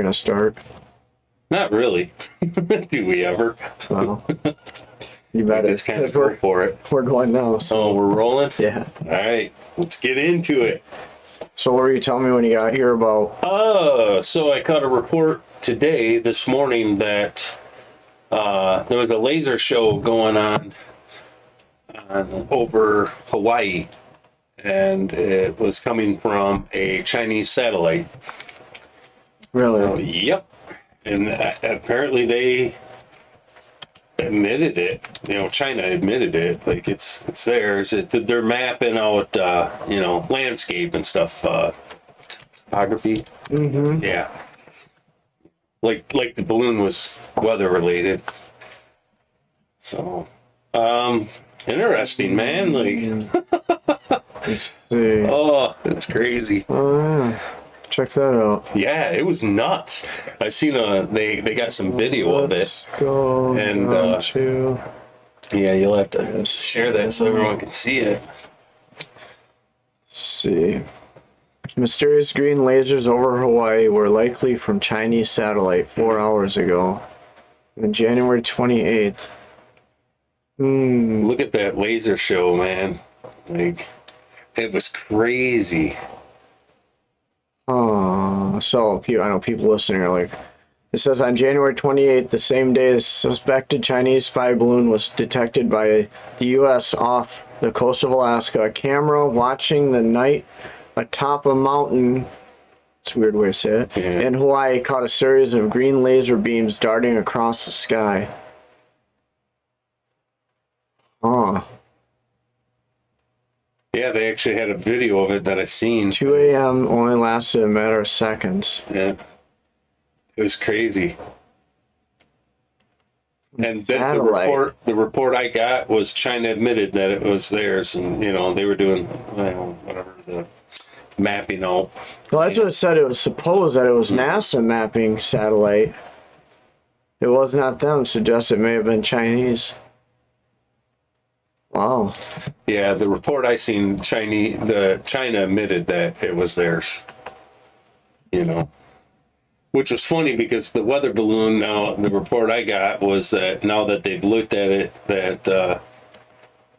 going to start? Not really. Do we ever? Well, you We better. just kind of go for it. We're going now. So. Oh, we're rolling? Yeah. All right, let's get into it. So what were you telling me when you got here about? So I caught a report this morning, that there was a laser show going on over Hawaii, and it was coming from a Chinese satellite. Really? So, yep. And apparently they admitted it. China admitted it. Like it's theirs. They're mapping out, landscape and stuff. Topography. Mm-hmm. Yeah. Like the balloon was weather related. So, interesting, man. Like, Let's see. oh, it's crazy. Oh, yeah. Check that out. Yeah, it was nuts. I seen they got some video of it. Let's go And, down to... Yeah, you'll have to share that so everyone can see it. Let's see. Mysterious green lasers over Hawaii were likely from Chinese satellite 4 hours ago. On January 28th. Look at that laser show, man. Like, it was crazy. So I know people listening are like, it says on January 28th, the same day as suspected Chinese spy balloon was detected by the U.S. off the coast of Alaska. A camera watching the night atop a mountain, it's a weird way to say it, Yeah. in Hawaii caught a series of green laser beams darting across the sky. Yeah, they actually had a video of it that I seen. 2 a.m. only lasted a matter of seconds. Yeah. It was crazy. And Satellite. the report I got was China admitted that it was theirs, and they were doing whatever, the mapping out. Well, that's what it said. It was supposed that it was NASA mapping satellite. It was not them. Suggests it may have been Chinese. Wow. Yeah, the report I seen, China admitted that it was theirs. Which was funny because the weather balloon, now the report I got was that now that they've looked at it, that the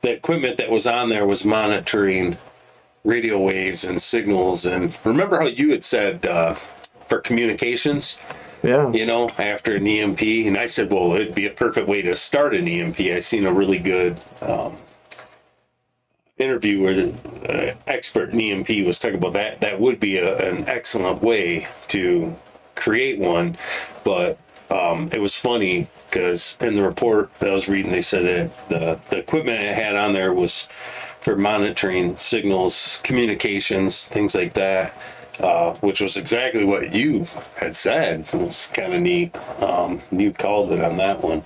equipment that was on there was monitoring radio waves and signals. And remember how you had said for communications, Yeah. after an EMP, and I said, well, it'd be a perfect way to start an EMP. I seen a really good interview where expert in EMP was talking about that. That would be an excellent way to create one. But it was funny because in the report that I was reading, they said that the equipment it had on there was for monitoring signals, communications, things like that, which was exactly what you had said. It was kind of neat. You called it on that one.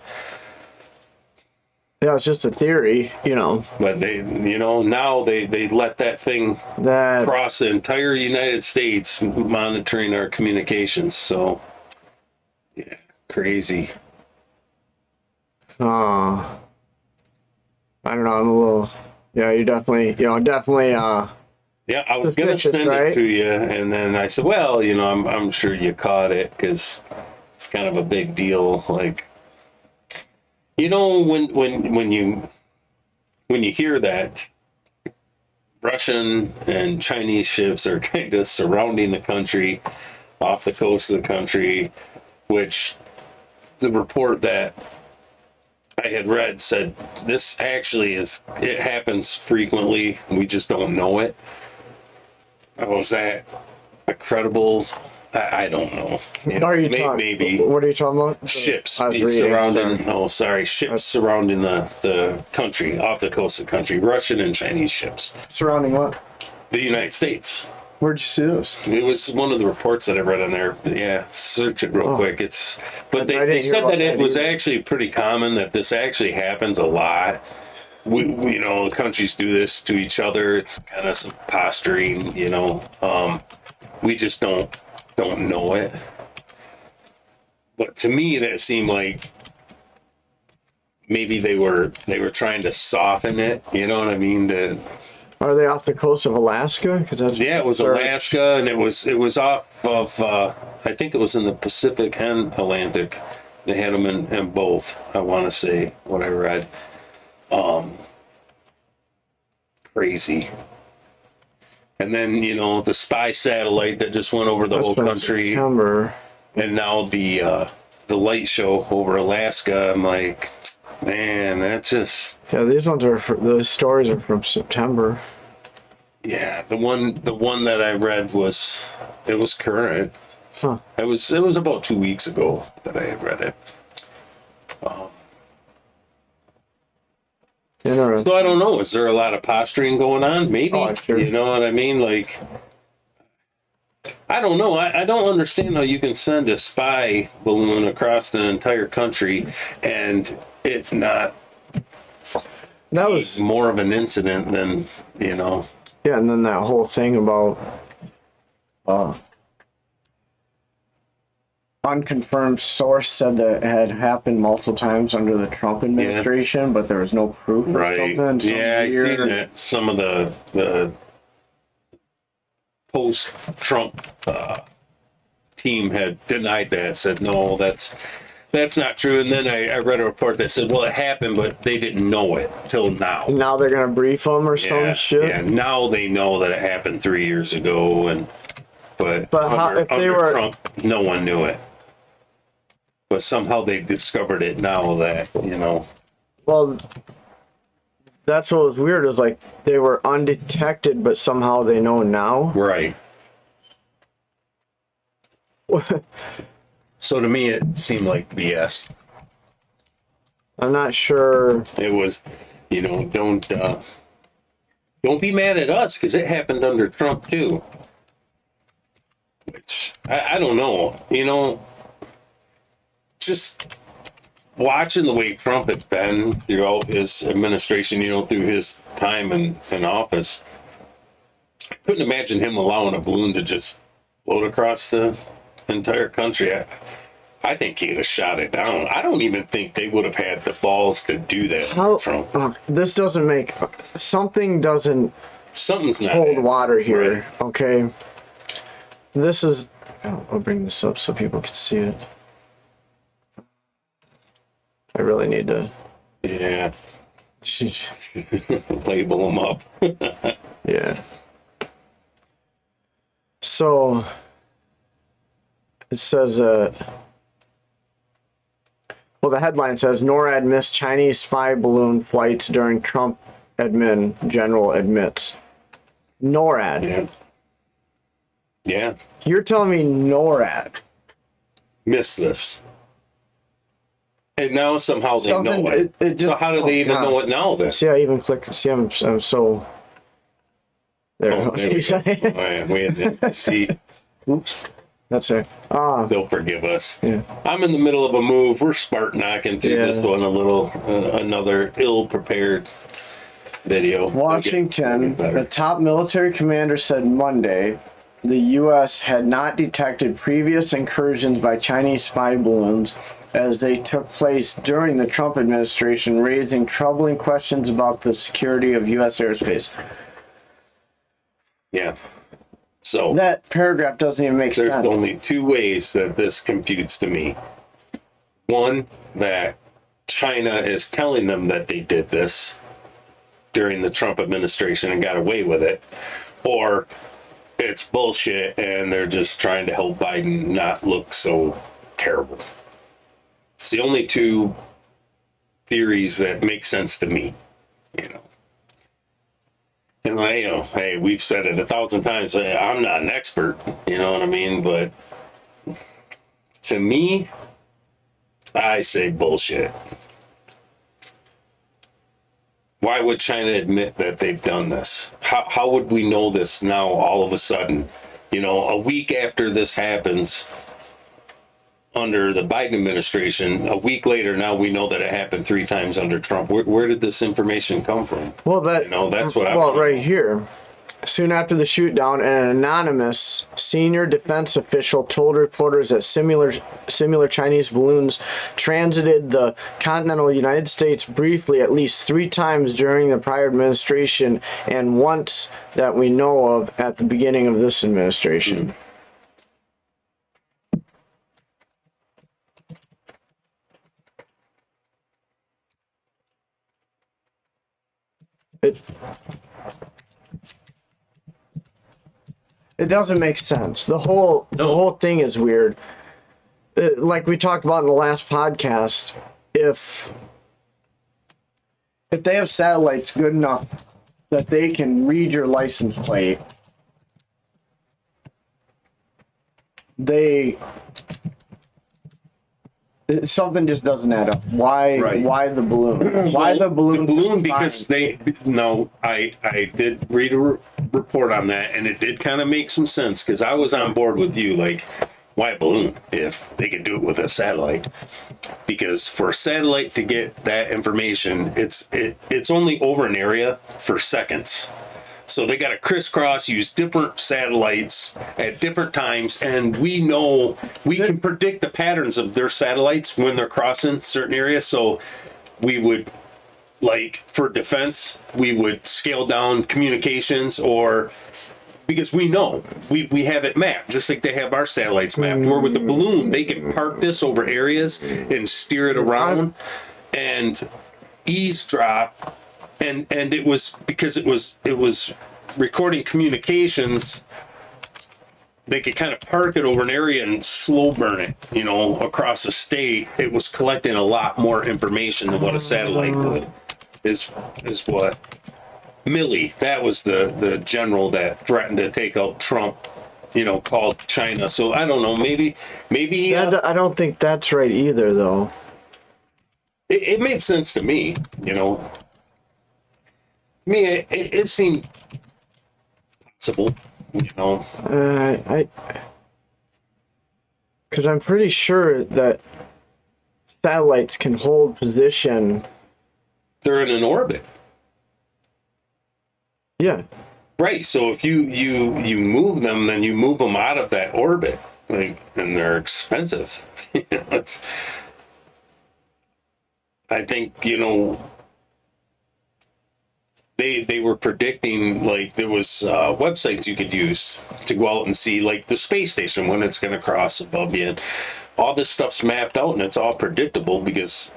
Yeah, it's just a theory, But they, now they let that thing that cross the entire United States, monitoring our communications. So, yeah, crazy. I don't know, I'm a little, yeah, you definitely, definitely, Yeah, I was gonna suspicious, send right? it to you, and then I said, well, I'm sure you caught it because it's kind of a big deal. Like, when you hear that Russian and Chinese ships are kind of surrounding the country, off the coast of the country, which the report that I had read said this actually it happens frequently. We just don't know it. Was that a credible? I don't know. Are you talking? Maybe What are you talking about? ships I was reading, surrounding. sorry. Oh, sorry, ships surrounding the country, off the coast of the country. Russian and Chinese ships. Surrounding what? The United States. Where'd you see this? It was one of the reports that I read on there. Yeah, search it real quick. But I they didn't hear said about that it that was either. actually pretty common, that this actually happens a lot. We countries do this to each other. It's kind of some posturing, we just don't know it. But to me, that seemed like maybe they were trying to soften it. You know what I mean? Are they off the coast of Alaska? Because that's Yeah, it was Alaska, and it was off of I think it was in the Pacific and Atlantic. They had them in both. I want to say what I read. Crazy. And then the spy satellite that just went over the whole country, September. and now the light show over Alaska. I'm like, man, that just Yeah, those stories are from September. yeah. The one that I read was current. Huh. It was about 2 weeks ago that I had read it. Interesting. So I don't know. Is there a lot of posturing going on? Maybe. Oh, sure. You know what I mean? Like, I don't know. I don't understand how you can send a spy balloon across the entire country and it not That was more of an incident than yeah, and then that whole thing about unconfirmed source said that it had happened multiple times under the Trump administration, but there was no proof or right. something. Some Yeah, I weird- seen that. Some of the post-Trump team had denied that. Said no, that's not true. And then I read a report that said, well, it happened, but they didn't know it till now. Now they're gonna brief them or some shit. Yeah, now they know that it happened 3 years ago, but how- if they were- Trump, no one knew it. But somehow they discovered it now that Well, that's what was weird. Is like they were undetected, but somehow they know now. right. So to me, it seemed like BS. I'm not sure. It was, don't be mad at us because it happened under Trump too. Which I don't know. Just watching the way Trump had been throughout his administration, through his time in office, I couldn't imagine him allowing a balloon to just float across the entire country. I think he'd have shot it down. I don't even think they would have had the balls to do that How with Trump. this doesn't make something doesn't Something's not hold water here. Right. Okay, this is. I'll bring this up so people can see it. I really need to. Yeah. Label them up. Yeah. So it says, well, the headline says NORAD missed Chinese spy balloon flights during Trump admin. General admits. NORAD. Yeah. Yeah. You're telling me NORAD? Miss this. And now somehow they Something- know it. it just- So how do they even God. know it now then? See, I even clicked. See, I'm so. There. Oh, there we go. All right, we had to see. Oops. That's it. Ah, They'll forgive us. yeah. I'm in the middle of a move. We're Spark knocking through Yeah. this one a little. Another ill-prepared video. Washington, We'll get the better. top military commander said Monday the U.S. had not detected previous incursions by Chinese spy balloons as they took place during the Trump administration, raising troubling questions about the security of U.S. airspace. Yeah. So That paragraph doesn't even make there's sense. only two ways that this computes to me. One, that China is telling them that they did this during the Trump administration and got away with it, or it's bullshit and they're just trying to help Biden not look so terrible. It's the only two theories that make sense to me, And hey, we've said it 1,000 times. I'm not an expert, you know what I mean? But to me, I say bullshit. Why would China admit that they've done this? How would we know this now all of a sudden? A week after this happens under the Biden administration, a week later, now we know that it happened 3 times under Trump. Where did this information come from? Well, that That's what I well, want. right here. Soon after the shootdown, an anonymous senior defense official told reporters that similar Chinese balloons transited the continental United States briefly at least 3 times during the prior administration and once that we know of at the beginning of this administration. It doesn't make sense. The whole thing is weird. Like we talked about in the last podcast, if they have satellites good enough that they can read your license plate, something just doesn't add up. Why? Right. Why the balloon? Why the balloon? The balloon, because I did read a report on that, and it did kind of make some sense because I was on board with you. Like, why a balloon if they can do it with a satellite? Because for a satellite to get that information, it's only over an area for seconds. So they got to crisscross, use different satellites at different times, and we can predict the patterns of their satellites when they're crossing certain areas. So we would, like for defense, we would scale down communications, or because we know we have it mapped, just like they have our satellites mapped. Where with the balloon, they can park this over areas and steer it around and eavesdrop. And it was because it was recording communications. They could kind of park it over an area and slow burn it, across a state. It was collecting a lot more information than what a satellite would. Is what Milley, that was the general that threatened to take out Trump, called China. So I don't know, maybe I don't think that's right either, though. It made sense to me, To me, it seemed possible, Because I'm pretty sure that satellites can hold position. They're in an orbit. Yeah. Right. So if you move them, then you move them out of that orbit, and they're expensive. I think, They were predicting, like, there was websites you could use to go out and see, like, the space station when it's going to cross above you. And all this stuff's mapped out, and it's all predictable because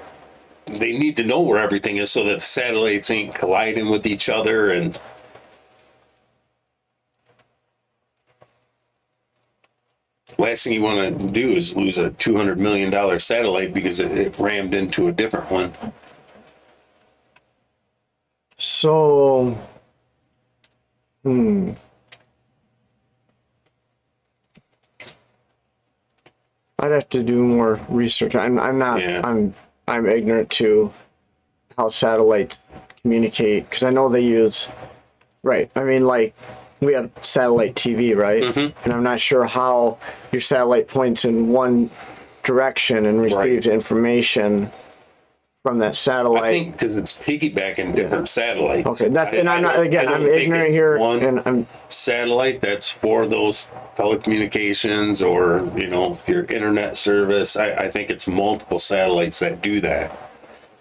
they need to know where everything is so that satellites ain't colliding with each other. And last thing you want to do is lose a $200 million satellite because it rammed into a different one. So, I'd have to do more research. I'm not. Yeah. I'm ignorant to how satellites communicate because I know they use. Right. I mean, like we have satellite TV, right? Mm-hmm. And I'm not sure how your satellite points in one direction and receives information from that satellite. I think because it's piggybacking different satellites. Okay, I'm ignorant here, and I'm satellite that's for those telecommunications or your internet service. I think it's multiple satellites that do that.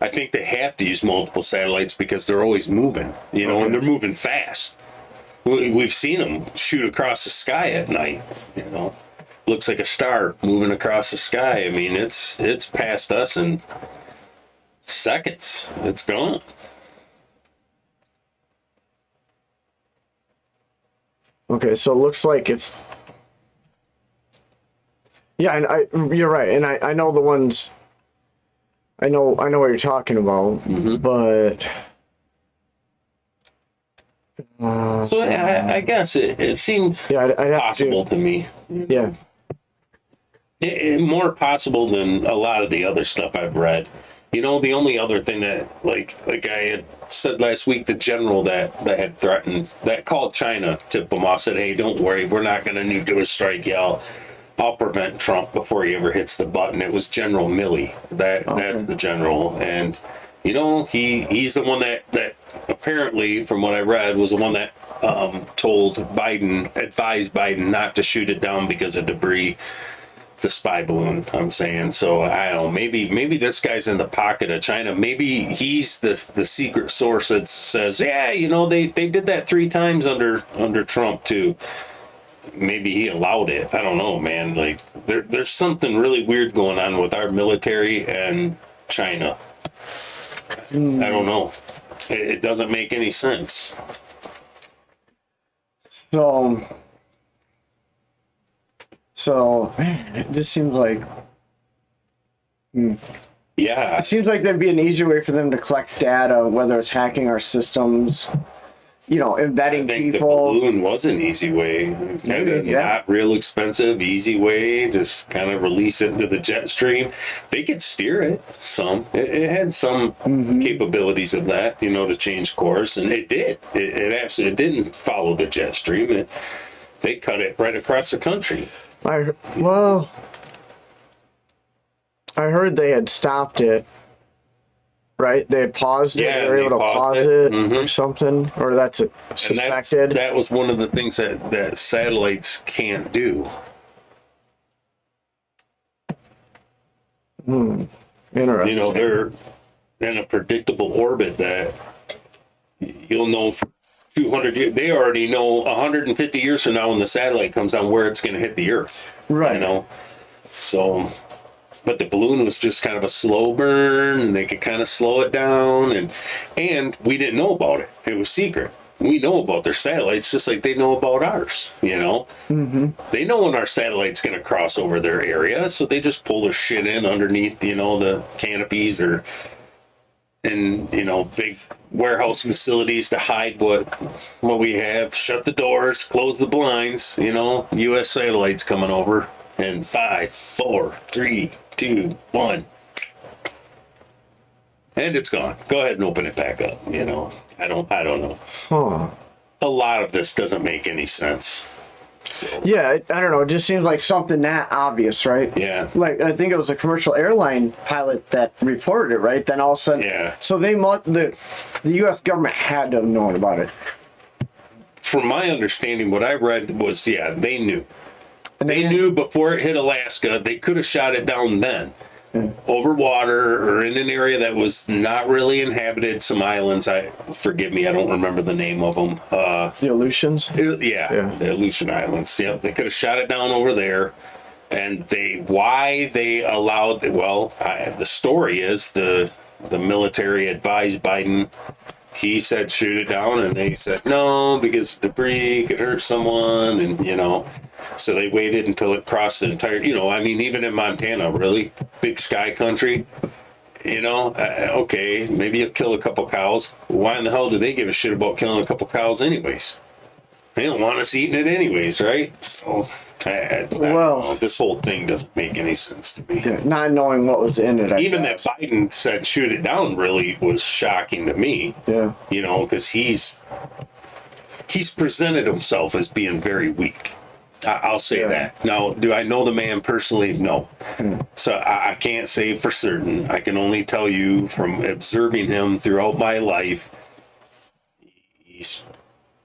I think they have to use multiple satellites because they're always moving, and they're moving fast. We've seen them shoot across the sky at night. Looks like a star moving across the sky. I mean, it's past us and seconds. It's gone. Okay, so it looks like if you're right, and I know the ones. I know what you're talking about, but so I guess it seemed I'd possible to me. Yeah, More possible than a lot of the other stuff I've read. The only other thing that, like I had said last week, the general that had threatened, that called China, tipped them off, said, "Hey, don't worry, we're not going to nuclear strike you. I'll prevent Trump before he ever hits the button." It was General Milley. That's the general, and he's the one that apparently, from what I read, was the one that advised Biden not to shoot it down because of debris. The spy balloon, I'm saying. So I don't know. Maybe this guy's in the pocket of China. Maybe he's the secret source that says, yeah, they did that 3 times under Trump too. Maybe he allowed it. I don't know, man. Like there's something really weird going on with our military and China. I don't know. It doesn't make any sense. So, man, it just seems like. Yeah. It seems like there'd be an easier way for them to collect data, whether it's hacking our systems, embedding I think people. the balloon was an easy way. Kind of not real expensive, easy way. Just kind of release it into the jet stream. They could steer it some. It had some capabilities of that, to change course, and it did. It absolutely didn't follow the jet stream. They cut it right across the country. I heard they had stopped it, right? They had paused it. Yeah, they were able to pause it or something, or that's suspected. That was one of the things that satellites can't do. Interesting. They're in a predictable orbit that you'll know for 200 years. They already know 150 years from now when the satellite comes down where it's going to hit the Earth. Right. So, but the balloon was just kind of a slow burn, and they could kind of slow it down, and we didn't know about it. It was secret. We know about their satellites just like they know about ours. They know when our satellite's going to cross over their area, so they just pull their shit in underneath, the canopies or big warehouse facilities to hide what we have. Shut the doors, close the blinds. U.S. satellites coming over. And 5, 4, 3, 2, 1, and it's gone. Go ahead and open it back up. I don't know. Huh. A lot of this doesn't make any sense. So, yeah, I don't know. It just seems like something that obvious, right? Yeah. Like I think it was a commercial airline pilot that reported it, right? Then all of a sudden, yeah. So the U.S. government had to have known about it. From my understanding, what I read was, they knew. And they knew before it hit Alaska. They could have shot it down then. Over water or in an area that was not really inhabited, some islands. Forgive me, I don't remember the name of them. The Aleutians? Yeah, the Aleutian Islands. Yep, they could have shot it down over there. And why they allowed, the story is the military advised Biden. He said shoot it down, and they said no because debris could hurt someone, and so they waited until it crossed the entire. Even in Montana, really big sky country. Okay, maybe you'll kill a couple cows. Why in the hell do they give a shit about killing a couple cows, anyways? They don't want us eating it, anyways, right? So, this whole thing doesn't make any sense to me. Yeah, not knowing what was in it. Even that Biden said shoot it down really was shocking to me. Yeah. Because he's presented himself as being very weak. I'll say that. Now, do I know the man personally? No. So I can't say for certain. I can only tell you from observing him throughout my life, he's,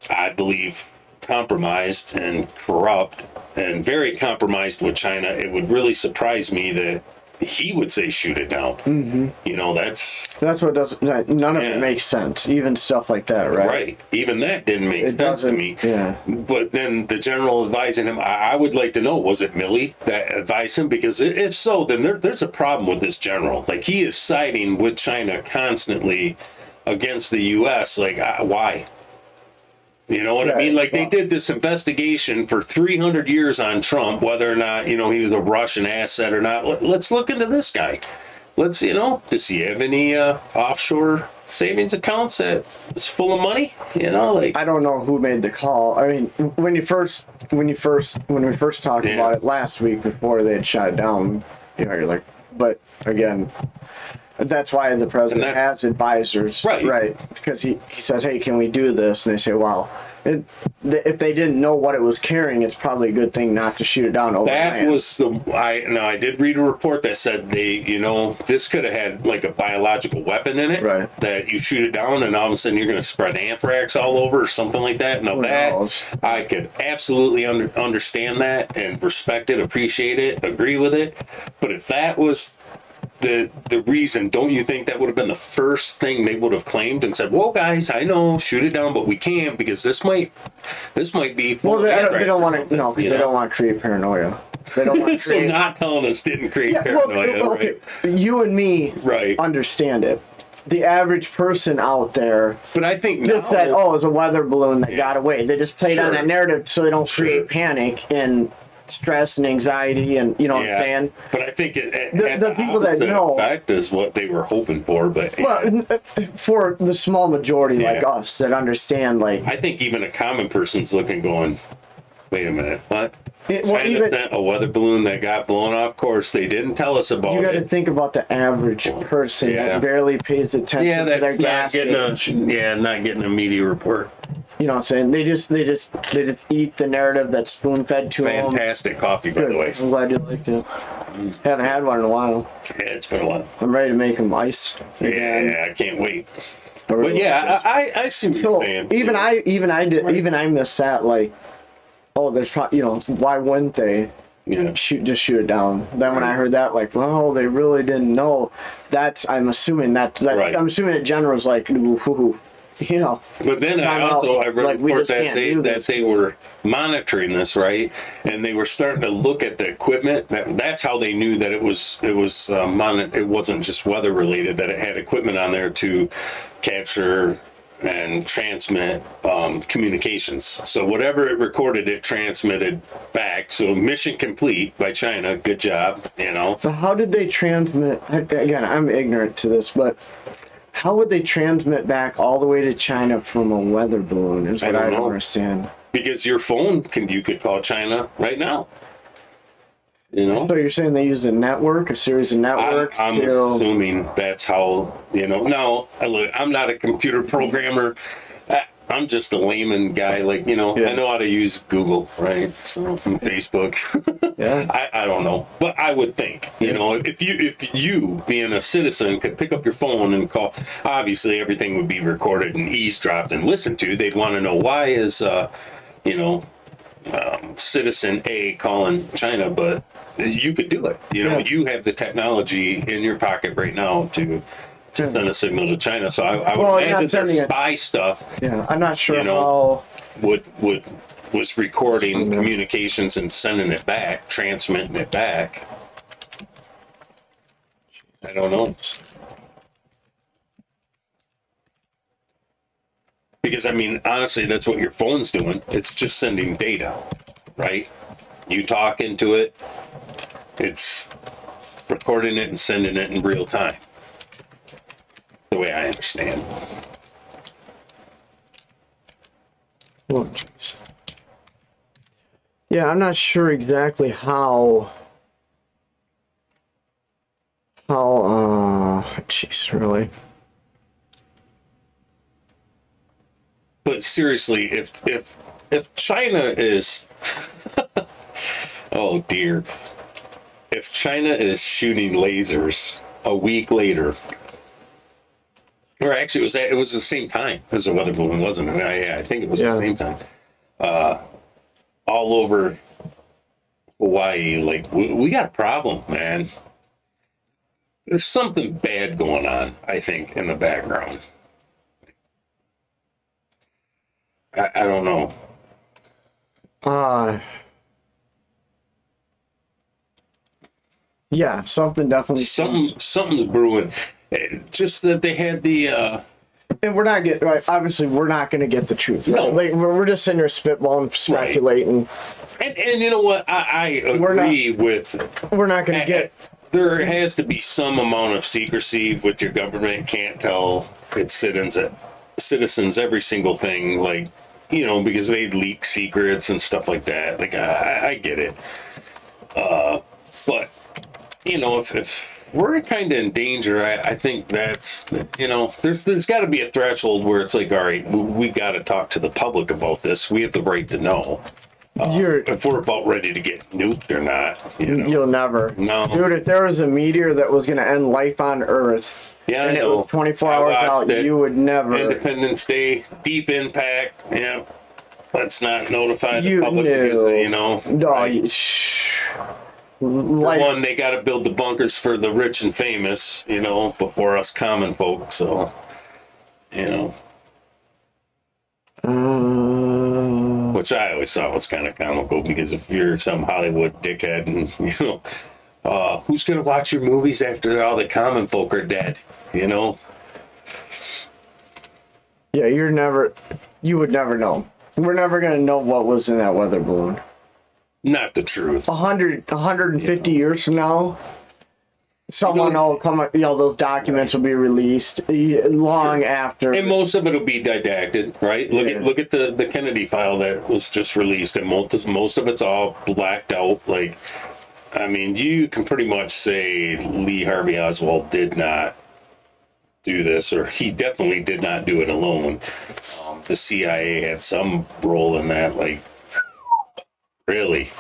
I believe, compromised and corrupt and very compromised with China. It would really surprise me that he would say shoot it down. That's what doesn't. None of it makes sense. Even stuff like that, right? Right. Even that didn't make sense to me. Yeah. But then the general advising him, I would like to know, was it Milley that advised him? Because if so, then there's a problem with this general. Like, he is siding with China constantly against the U.S. Like, why? You know what I mean? Like, they did this investigation for 300 years on Trump, whether or not, he was a Russian asset or not. Let's look into this guy. Does he have any offshore savings accounts that is full of money? I don't know who made the call. I mean, when we first talked about it last week before they had shut it down, you're like, but again, That's why the president And has advisors. Right. Right. Because he says, hey, can we do this? And they say, well, if they didn't know what it was carrying, it's probably a good thing not to shoot it down over That land. was I did read a report that said this could have had like a biological weapon in it. Right. That you shoot it down and all of a sudden you're going to spread anthrax all over or something like that. Now Who that knows? I could absolutely understand that and respect it, appreciate it, agree with it. But if that was the reason, don't you think that would have been the first thing they would have claimed and said, well, guys, I know, shoot it down, but we can't because this might be full Well, of they anthrax don't or want to, something, because they don't want to create paranoia. They don't want to so create. not telling us didn't create Yeah, paranoia, well, okay. You and me right? understand it. The average person out there But I think just now, said, oh, it was a weather balloon that got away. They just played on Sure. that narrative so they don't Sure. create panic and stress and anxiety and, you know what I'm saying? but I think it The- had the people that opposite know- effect is what they were hoping for. But Well, for the small majority like Yeah. us that understand, like, I think even a common person's looking, going, "Wait a minute, what?" well, China even sent a weather balloon that got blown off course. They didn't tell us about you got to it. think about the average person Yeah. that barely pays attention Yeah, to their that's not gas gauge. not getting a media report. You know what I'm saying? They just eat the narrative that's spoon fed to them. Fantastic coffee, by the way. I'm glad you liked it. Haven't had one in a while. Yeah, it's been a while. I'm ready to make them iced. again. Yeah, I can't wait. I really But yeah, like I see what so you're saying. even I missed that. Like, oh, there's probably, why wouldn't they Yeah. shoot it down? Then when I heard that, like, well, they really didn't know. I'm assuming that Right. I'm assuming that general's like, ooh, But then Time I also out. I read Like, a we report just that can't they do that this. they were monitoring this, right, and they were starting to look at the equipment. That's how they knew that it wasn't just weather related. That it had equipment on there to capture and transmit communications. So whatever it recorded, it transmitted back. So mission complete by China. Good job, But how did they transmit? Again, I'm ignorant to this, but how would they transmit back all the way to China from a weather balloon? Is what I I don't don't know. understand. Because your phone you could call China right now. So you're saying they used a series of networks? I'm assuming that's how, no, look, I'm not a computer programmer. I'm just a layman guy. Like, I know how to use Google, right? So, and Facebook. Yeah. I don't know. But I would think, if you being a citizen could pick up your phone and call, obviously everything would be recorded and eavesdropped and listened to. They'd want to know why is, citizen A calling China, but you could do it. You have the technology in your pocket right now to send a signal to China. So I would Well, it's not imagine sending their it. spy stuff Yeah, I'm not sure You know, how. was recording communications and sending it back, transmitting it back. I don't know. Because honestly, that's what your phone's doing. It's just sending data, right? You talk into it, it's recording it and sending it in real time. The way I understand. Oh, jeez. Yeah, I'm not sure exactly how. Jeez, really. But seriously, if China is oh dear. If China is shooting lasers a week later, or actually it was the same time as the weather balloon, wasn't it? I think it was the same time. All over Hawaii, like we got a problem, man. There's something bad going on, I think, in the background. I don't know. Yeah, something definitely. Something's brewing. Just that they had the And we're not getting, right, obviously, we're not going to get the truth. Right? No. Like, we're just sitting there spitballing, speculating. and you know what? I agree with. We're not going to get. There has to be some amount of secrecy with your government. Can't tell its citizens every single thing, like, because they leak secrets and stuff like that. Like, I get it. But, if we're kind of in danger. I think that's, there's got to be a threshold where it's like, all right, we got to talk to the public about this. We have the right to know if we're about ready to get nuked or not. You'll never. No. Dude, if there was a meteor that was going to end life on Earth, Yeah, and I it know. was 24 hours out, it. you would never. Independence Day, Deep Impact. Yeah, let's not notify the You public knew. because No, right? For Life, one, they got to build the bunkers for the rich and famous, before us common folk. So, which I always thought was kind of comical, because if you're some Hollywood dickhead and who's gonna watch your movies after all the common folk are dead? yeah, you would never know. We're never going to know what was in that weather balloon. Not the truth. 150 years from now, someone will come, those documents will be released long after. And most of it will be didacted, right? Look at the Kennedy file that was just released, and most of it's all blacked out. Like, I mean, you can pretty much say Lee Harvey Oswald did not do this, or he definitely did not do it alone. The CIA had some role in that. Like, really,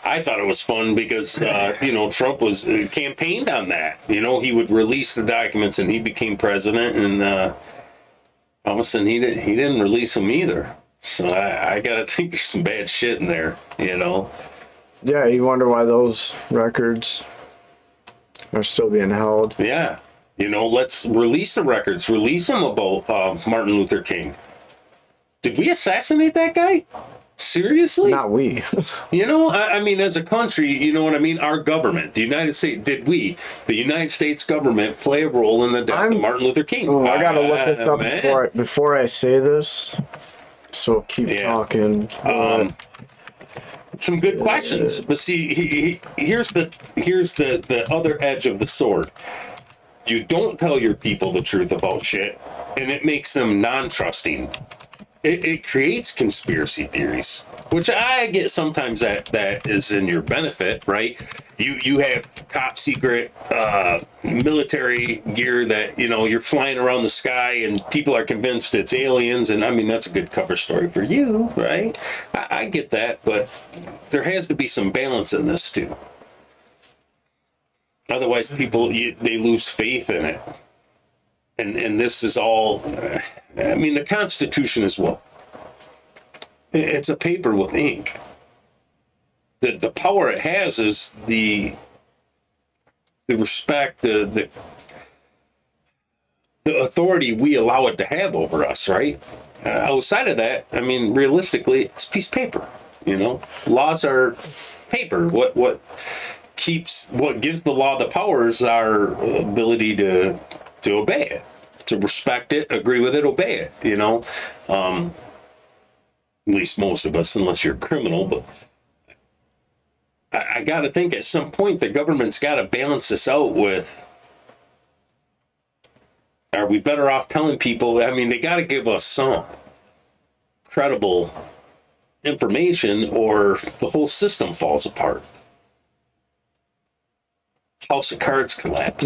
I thought it was fun because Trump was campaigned on that. He would release the documents and he became president, and all of a sudden he didn't release them either. So I gotta think there's some bad shit in there. Yeah, you wonder why those records are still being held. Yeah, let's release the records. Release them about Martin Luther King. Did we assassinate that guy? Seriously? Not we. I mean, as a country, you know what I mean? Our government, the United States, the United States government, play a role in the death of Martin Luther King? I gotta look this up before I say this. So keep talking. Some good questions, but see, here's the other edge of the sword. You don't tell your people the truth about shit, and it makes them non-trusting. It creates conspiracy theories, which I get sometimes that is in your benefit, right? You have top secret military gear that you're flying around the sky, and people are convinced it's aliens, and I mean that's a good cover story for you, right? I get that, but there has to be some balance in this too. Otherwise, people they lose faith in it. And this is all, I mean, the Constitution is what? It's a paper with ink. The power it has is the respect, the authority we allow it to have over us, right? Outside of that, I mean, realistically, it's a piece of paper, Laws are paper. What gives the law the power is our ability to obey it, to respect it, agree with it, obey it, at least most of us, unless you're a criminal. But I got to think at some point the government's got to balance this out with, are we better off telling people? I mean, they got to give us some credible information or the whole system falls apart. House of Cards collapse,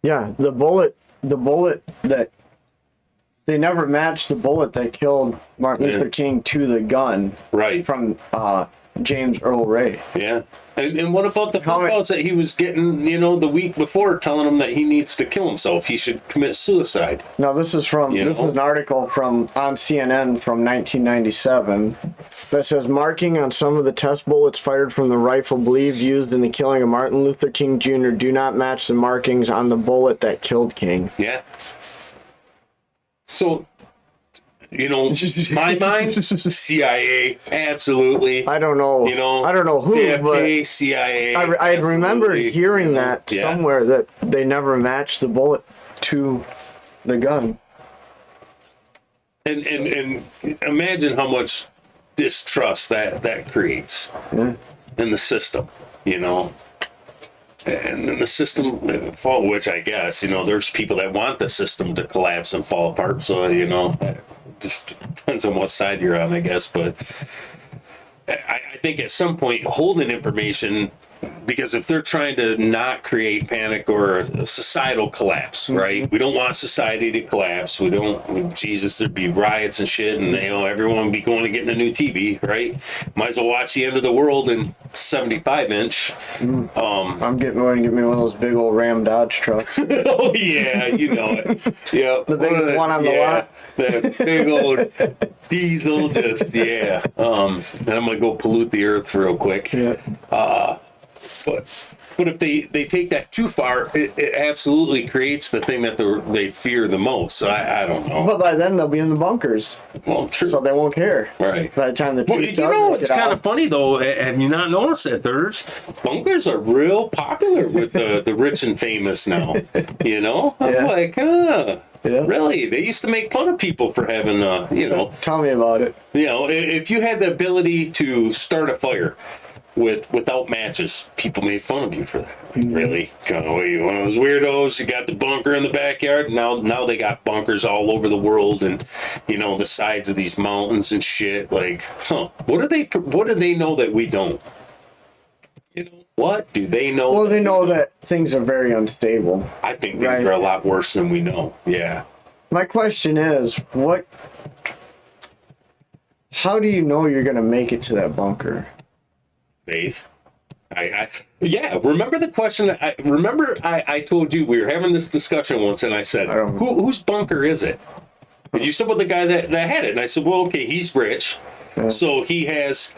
Yeah, the bullet that they never matched the bullet that killed Martin Luther King to the gun, right? From James Earl Ray. Yeah, and what about the phone calls that he was getting, the week before, telling him that he needs to kill himself, he should commit suicide? No, this is an article on CNN from 1997 that says marking on some of the test bullets fired from the rifle believed used in the killing of Martin Luther King Jr. do not match the markings on the bullet that killed King. Yeah. So, my mind, CIA, absolutely. I don't know. I don't know who, JFK, but CIA. I remember hearing that somewhere that they never matched the bullet to the gun. And imagine how much distrust that creates in the system, And then the system fall, which I guess, there's people that want the system to collapse and fall apart. So, it just depends on what side you're on, I guess. But I think at some point, holding information because if they're trying to not create panic or a societal collapse, right? We don't want society to collapse. We don't, Jesus, there'd be riots and shit, and everyone would be going to getting a new TV, right? Might as well watch the end of the world in 75-inch. I'm going to get me one of those big old Ram Dodge trucks. Oh yeah, you know it. Yeah, The biggest one on the lot. That big old diesel, just yeah. And I'm gonna go pollute the earth real quick. Yeah. But if they take that too far, it absolutely creates the thing that they fear the most. So I don't know. But by then they'll be in the bunkers, Well, true. so they won't care. Right. By the time the Well, truth you does know, make it's it kind out. of funny though. Have you not noticed that there's bunkers are real popular with the rich and famous now? You know, I'm Yeah. like, Yeah. really? They used to make fun of people for having, Tell me about it. if you had the ability to start a fire without matches, people made fun of you for that. Like, really? Oh, you one of those weirdos? You got the bunker in the backyard. Now they got bunkers all over the world, and the sides of these mountains and shit. Like, what do they know that we don't? What do they know? Well, they know that things are very unstable. I think things Right. are a lot worse than we know. Yeah. My question is, how do you know you're going to make it to that bunker? Faith. Yeah. Remember the question? I told you we were having this discussion once, and I said, I don't- whose bunker is it? And you said, well, the guy that had it. And I said, well, okay, he's rich. Yeah. So he has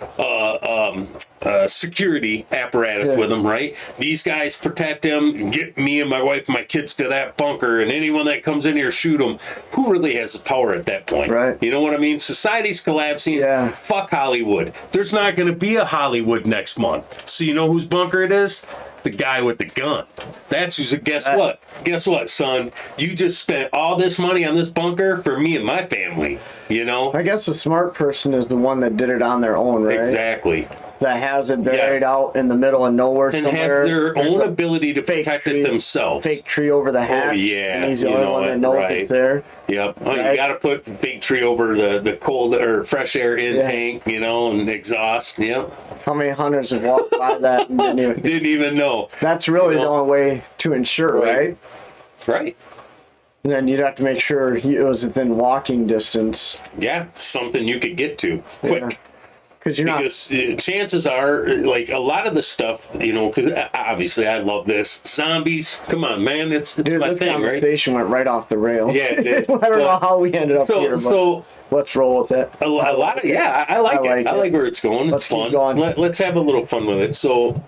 security apparatus with him, right? These guys protect him, get me and my wife and my kids to that bunker, and anyone that comes in here, shoot them. Who really has the power at that point? Right. You know what I mean? Society's collapsing. Yeah. Fuck Hollywood. There's not going to be a Hollywood next month. So you know whose bunker it is? The guy with the gun. That's who's. Guess what? Guess what, son? You just spent all this money on this bunker for me and my family. I guess the smart person is the one that did it on their own, right? Exactly. That has it buried out in the middle of nowhere And somewhere. have their There's own a ability to fake protect tree- it themselves. fake tree over the hatch. yeah, And he's the you only know one it, that knows right. it's there. Yep. Oh, Right. you got to put the big tree over the cold or fresh air Yeah. intake, and exhaust. Yep. How many hunters have walked by that and didn't even... Didn't even know. That's really You the know? only way to ensure, Right. right? Right. And then you'd have to make sure it was within walking distance. Yeah. Something you could get to quick. Yeah. Because you're not... Because chances are, like a lot of the stuff, because obviously I love this. Zombies, come on, man, it's Dude, my this thing, right? conversation went right off the rails. Yeah, it did. I don't know how we ended up here, but So let's roll with it. a lot of I like it. I it. like where it's going. Let's It's keep fun. going. Let's have a little fun with it. So,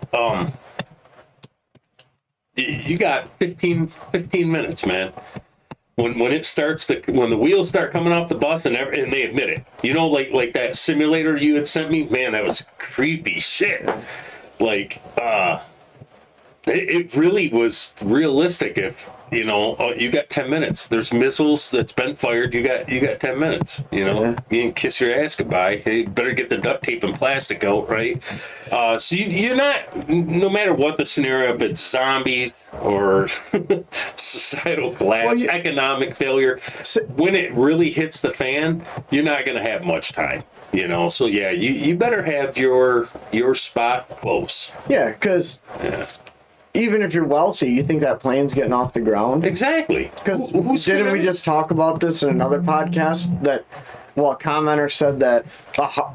you got 15 minutes, man. When it starts to when the wheels start coming off the bus and they admit it, like that simulator you had sent me, man, that was creepy shit. Like, it really was realistic. If you got 10 minutes. There's missiles that's been fired. You got 10 minutes. You can kiss your ass goodbye. Hey, better get the duct tape and plastic out, right? So you're not, no matter what the scenario, if it's zombies or societal collapse, economic failure, when it really hits the fan, you're not going to have much time. So yeah, you better have your spot close. Yeah, because even if you're wealthy, you think that plane's getting off the ground? Exactly. Because didn't we just talk about this in another podcast? That, a commenter said that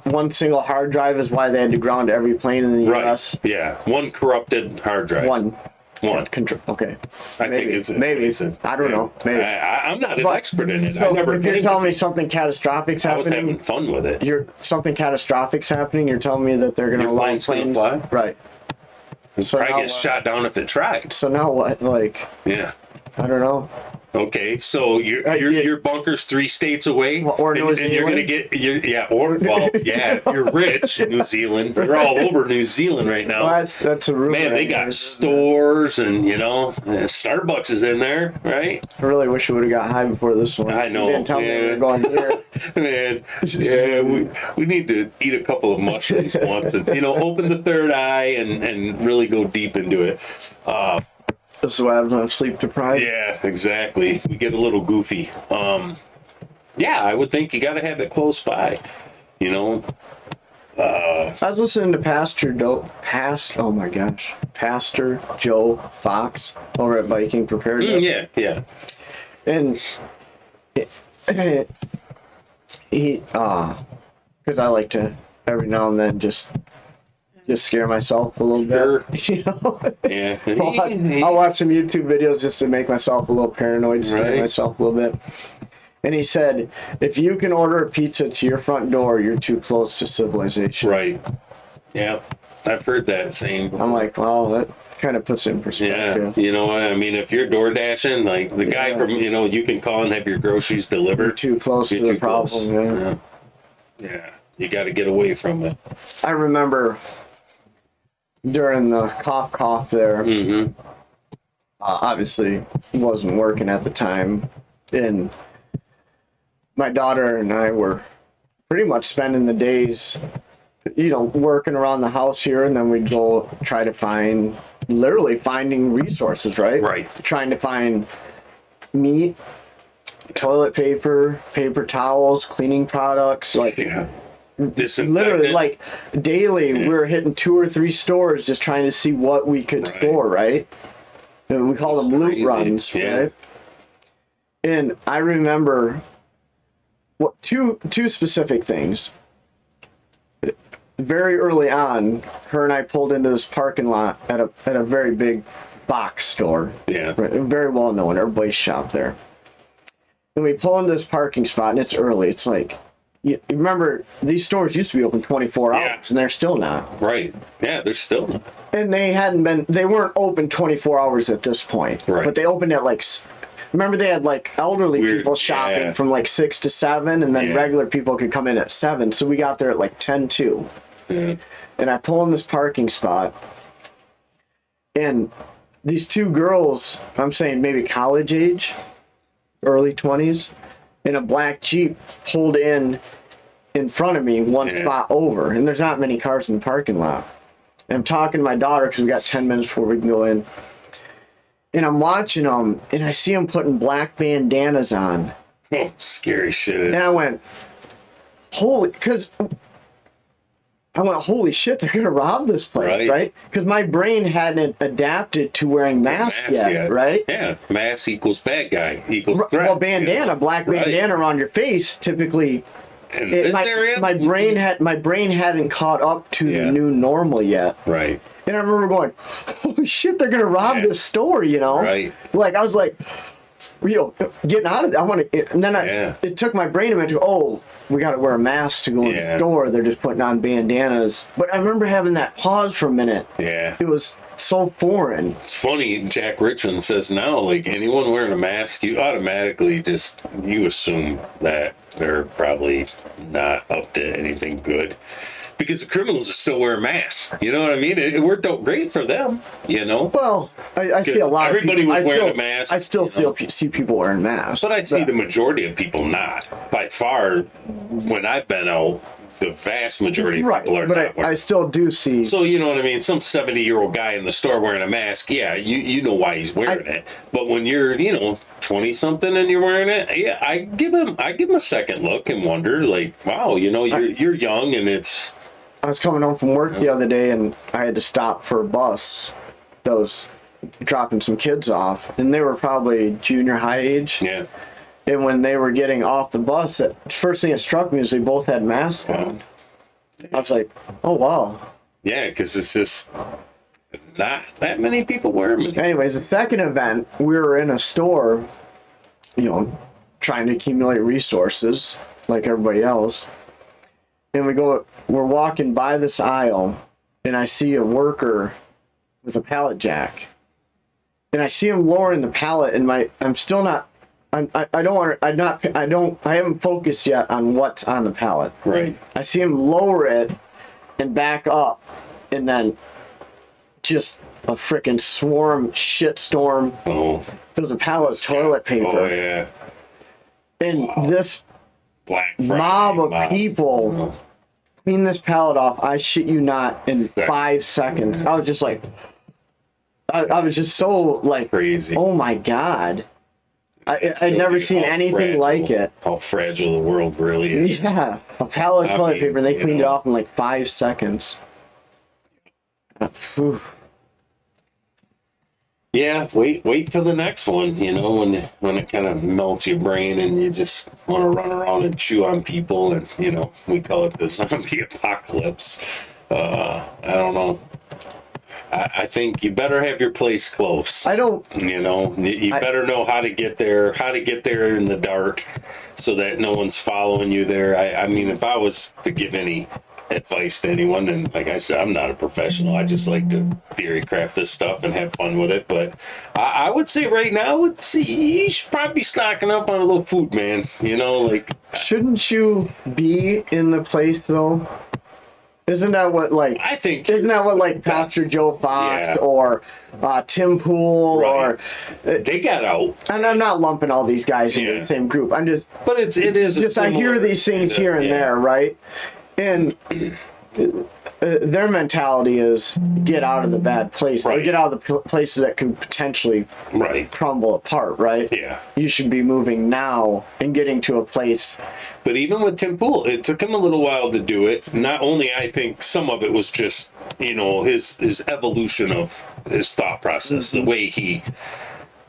one single hard drive is why they had to ground every plane in the U.S. Yeah, one corrupted hard drive. One. One. Okay. I think it's maybe. I don't know. Maybe. I'm not an expert in it. So I never. if you're telling me something catastrophic's I was having happening, fun with it. something catastrophic's happening. You're telling me that they're going to Your allow plane's gonna planes, fly? right? It's so probably now get what? shot down if it tried. So now what? Yeah. I don't know. Okay, so your bunker's 3 states away, Or New and you're gonna Zealand? get if you're rich, New Zealand. They're all over New Zealand right now. Well, that's a rumor. Man, they got anyways, stores and Starbucks is in there, right? I really wish we would have got high before this one. I know, You didn't tell me we yeah. were going here. Man, yeah, we need to eat a couple of mushrooms once and open the third eye and really go deep into it. This is what happens when I'm sleep deprived. Yeah, exactly. We get a little goofy. Yeah, I would think you got to have it close by. I was listening to Pastor Joe Fox over at Viking Preparedness. Yeah. And he, because I like to every now and then just scare myself a little bit. You know? Yeah. I'll watch some YouTube videos just to make myself a little paranoid, scare myself a little bit. And he said, if you can order a pizza to your front door, you're too close to civilization. Right. Yeah. I've heard that saying. I'm like, wow, that kind of puts it in perspective. Yeah. You know what? I mean, if you're door dashing, like the guy from, you can call and have your groceries delivered. You're too close to the problem. Yeah. You got to get away from it. I remember during the cough there, obviously wasn't working at the time, and my daughter and I were pretty much spending the days, working around the house here, and then we'd go try to finding resources, right? Right. Trying to find meat, toilet paper, paper towels, cleaning products, literally, like daily, we were hitting 2 or 3 stores just trying to see what we could store, right? And we call them loot runs, right? And I remember two specific things. Very early on, her and I pulled into this parking lot at a very big box store. Yeah. Very well known. Everybody's shop there. And we pull into this parking spot, and it's early. It's like, you remember, these stores used to be open 24 hours, and they're still not. Right. Yeah, they're still not. And they weren't open 24 hours at this point. Right. But they opened at remember they had elderly people shopping from 6 to 7, and then regular people could come in at 7. So we got there at 10:02. And I pull in this parking spot, and these 2 girls, I'm saying maybe college age, early 20s, in a black Jeep pulled in front of me one spot over, and there's not many cars in the parking lot. And I'm talking to my daughter because we got 10 minutes before we can go in. And I'm watching them, and I see them putting black bandanas on. Oh, scary shit. And I went, holy shit, they're going to rob this place, right? Because my brain hadn't adapted to wearing masks yet, right? Yeah, mask equals bad guy, equals threat. Well, bandana, black bandana around your face, typically. In this area? My brain hadn't caught up to the new normal yet. Right. And I remember going, holy shit, they're going to rob this store, Right. I was like, getting out of it. And then it took my brain a minute to go, we got to wear a mask to go in the store. They're just putting on bandanas. But I remember having that pause for a minute. Yeah. It was so foreign. It's funny, Jack Richmond says now, anyone wearing a mask, you automatically you assume that they're probably not up to anything good. Because the criminals are still wearing masks. You know what I mean? It worked out great for them, Well, I see a lot of people. Everybody was wearing a mask. I still see people wearing masks. But I see the majority of people not. By far, when I've been out, the vast majority of people are not wearing. I still do see. So, you know what I mean? Some 70-year-old guy in the store wearing a mask, you know why he's wearing it. But when you're, 20-something and you're wearing it, I give him a second look and wonder, wow, you're young and it's... I was coming home from work the other day, and I had to stop for a bus that was dropping some kids off, and they were probably junior high age. Yeah. And when they were getting off the bus, the first thing that struck me is they both had masks on. I was like, oh, wow. Yeah, because it's just not that many people wear them. Anyways, the second event, we were in a store, trying to accumulate resources like everybody else. And we're walking by this aisle, and I see a worker with a pallet jack. And I see him lowering the pallet, and I haven't focused yet on what's on the pallet. Right. I see him lower it and back up, and then just a freaking shitstorm. Oh. There was a pallet of toilet paper. Oh, yeah. And this Black Friday mob of people clean this pallet off. I shit you not, in 5 seconds. I was just like, I was just so crazy. Oh my God. I'd never seen anything like it. How fragile the world really is. Yeah, a pallet of toilet paper, and they you cleaned it know. off in like 5 seconds. Whew. Yeah, wait till the next one. You know, when it kind of melts your brain and you just want to run around and chew on people, and you know, we call it the zombie apocalypse. I don't know. I think you better have your place close. I don't. You know, you better know how to get there, in the dark, so that no one's following you there. I mean, if I was to give any advice to anyone, and like I said, I'm not a professional. I just like to theory craft this stuff and have fun with it. But I would say right now, you should probably be stocking up on a little food, man. You know, like Shouldn't you be in the place though? Isn't that what like? I think Isn't that what like Pastor Joe Fox Yeah. or Tim Pool Right. or? they got out, And I'm not lumping all these guys into Yeah. the same group. I'm just but it is a just I hear similar- these things here and yeah. there, right? And their mentality is get out of the bad place, or Right. get out of the places that could potentially Right. crumble apart, right? Yeah. You should be moving now and getting to a place. But even with Tim Pool, it took him a little while to do it. Not only, I think some of it was just, you know, his evolution of his thought process, the way he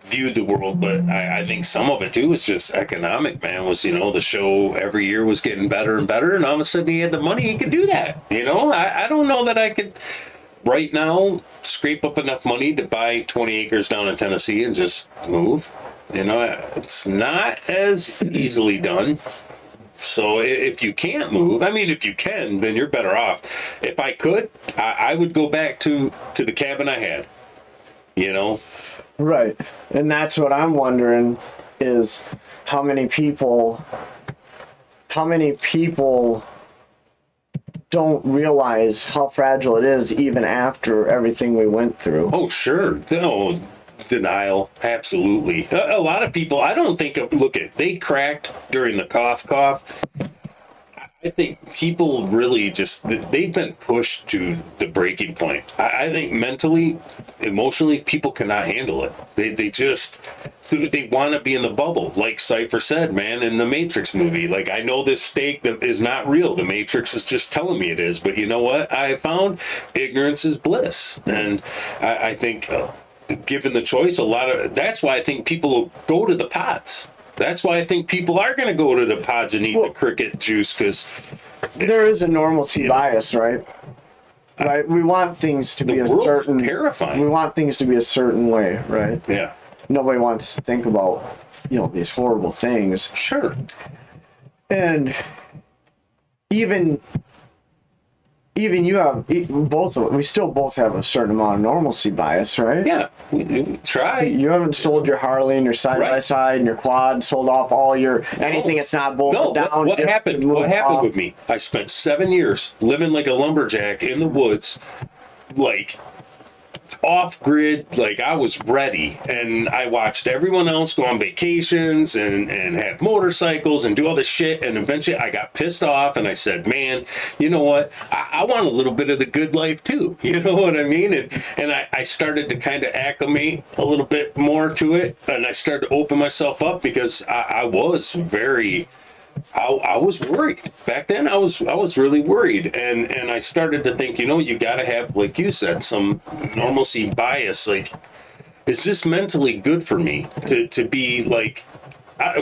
viewed the world, but I think some of it too was just economic, man. Was, you know, the show every year was getting better and better, and all of a sudden he had the money, he could do that. You know, I don't know that I could right now scrape up enough money to buy 20 acres down in Tennessee and just move. You know, it's not as easily done. So if you can't move, I mean, if you can, then you're better off. If I could, I would go back to the cabin I had. You know, Right. And that's what I'm wondering is how many people don't realize how fragile it is even after everything we went through. oh sure, no denial, absolutely. A lot of people, I don't think look at they cracked during the cough. I think people really just, they've been pushed to the breaking point. I think mentally, emotionally, people cannot handle it. They just, they want to be in the bubble. Like Cypher said, man, in the Matrix movie, like, I know this steak that is not real. The Matrix is just telling me it is. But you know what? I found ignorance is bliss. And I think given the choice, that's why I think people will go to the pods. That's why I think people are going to go to the pods and eat the cricket juice, because There is a normalcy bias, right? Right? We want things to be a world's certain terrifying. We want things to be a certain way, right? Yeah, Nobody wants to think about, these horrible things. sure. And even you have we still both have a certain amount of normalcy bias, right? Yeah, we try. You haven't sold your Harley and your side by Right. side and your quad, sold off all your anything that's not bolted No, down. what just happened? to move What happened off. with me? I spent 7 years living like a lumberjack in the woods, like off grid. Like I was ready, and I watched everyone else go on vacations and have motorcycles and do all this shit. And eventually, I got pissed off, and I said, "Man, you know what? I want a little bit of the good life too." You know what I mean? And I started to kind of acclimate a little bit more to it, and I started to open myself up because I was very. I was worried back then. I was really worried, and I started to think, you got to have, like you said, some normalcy bias. Like, is this mentally good for me to be like?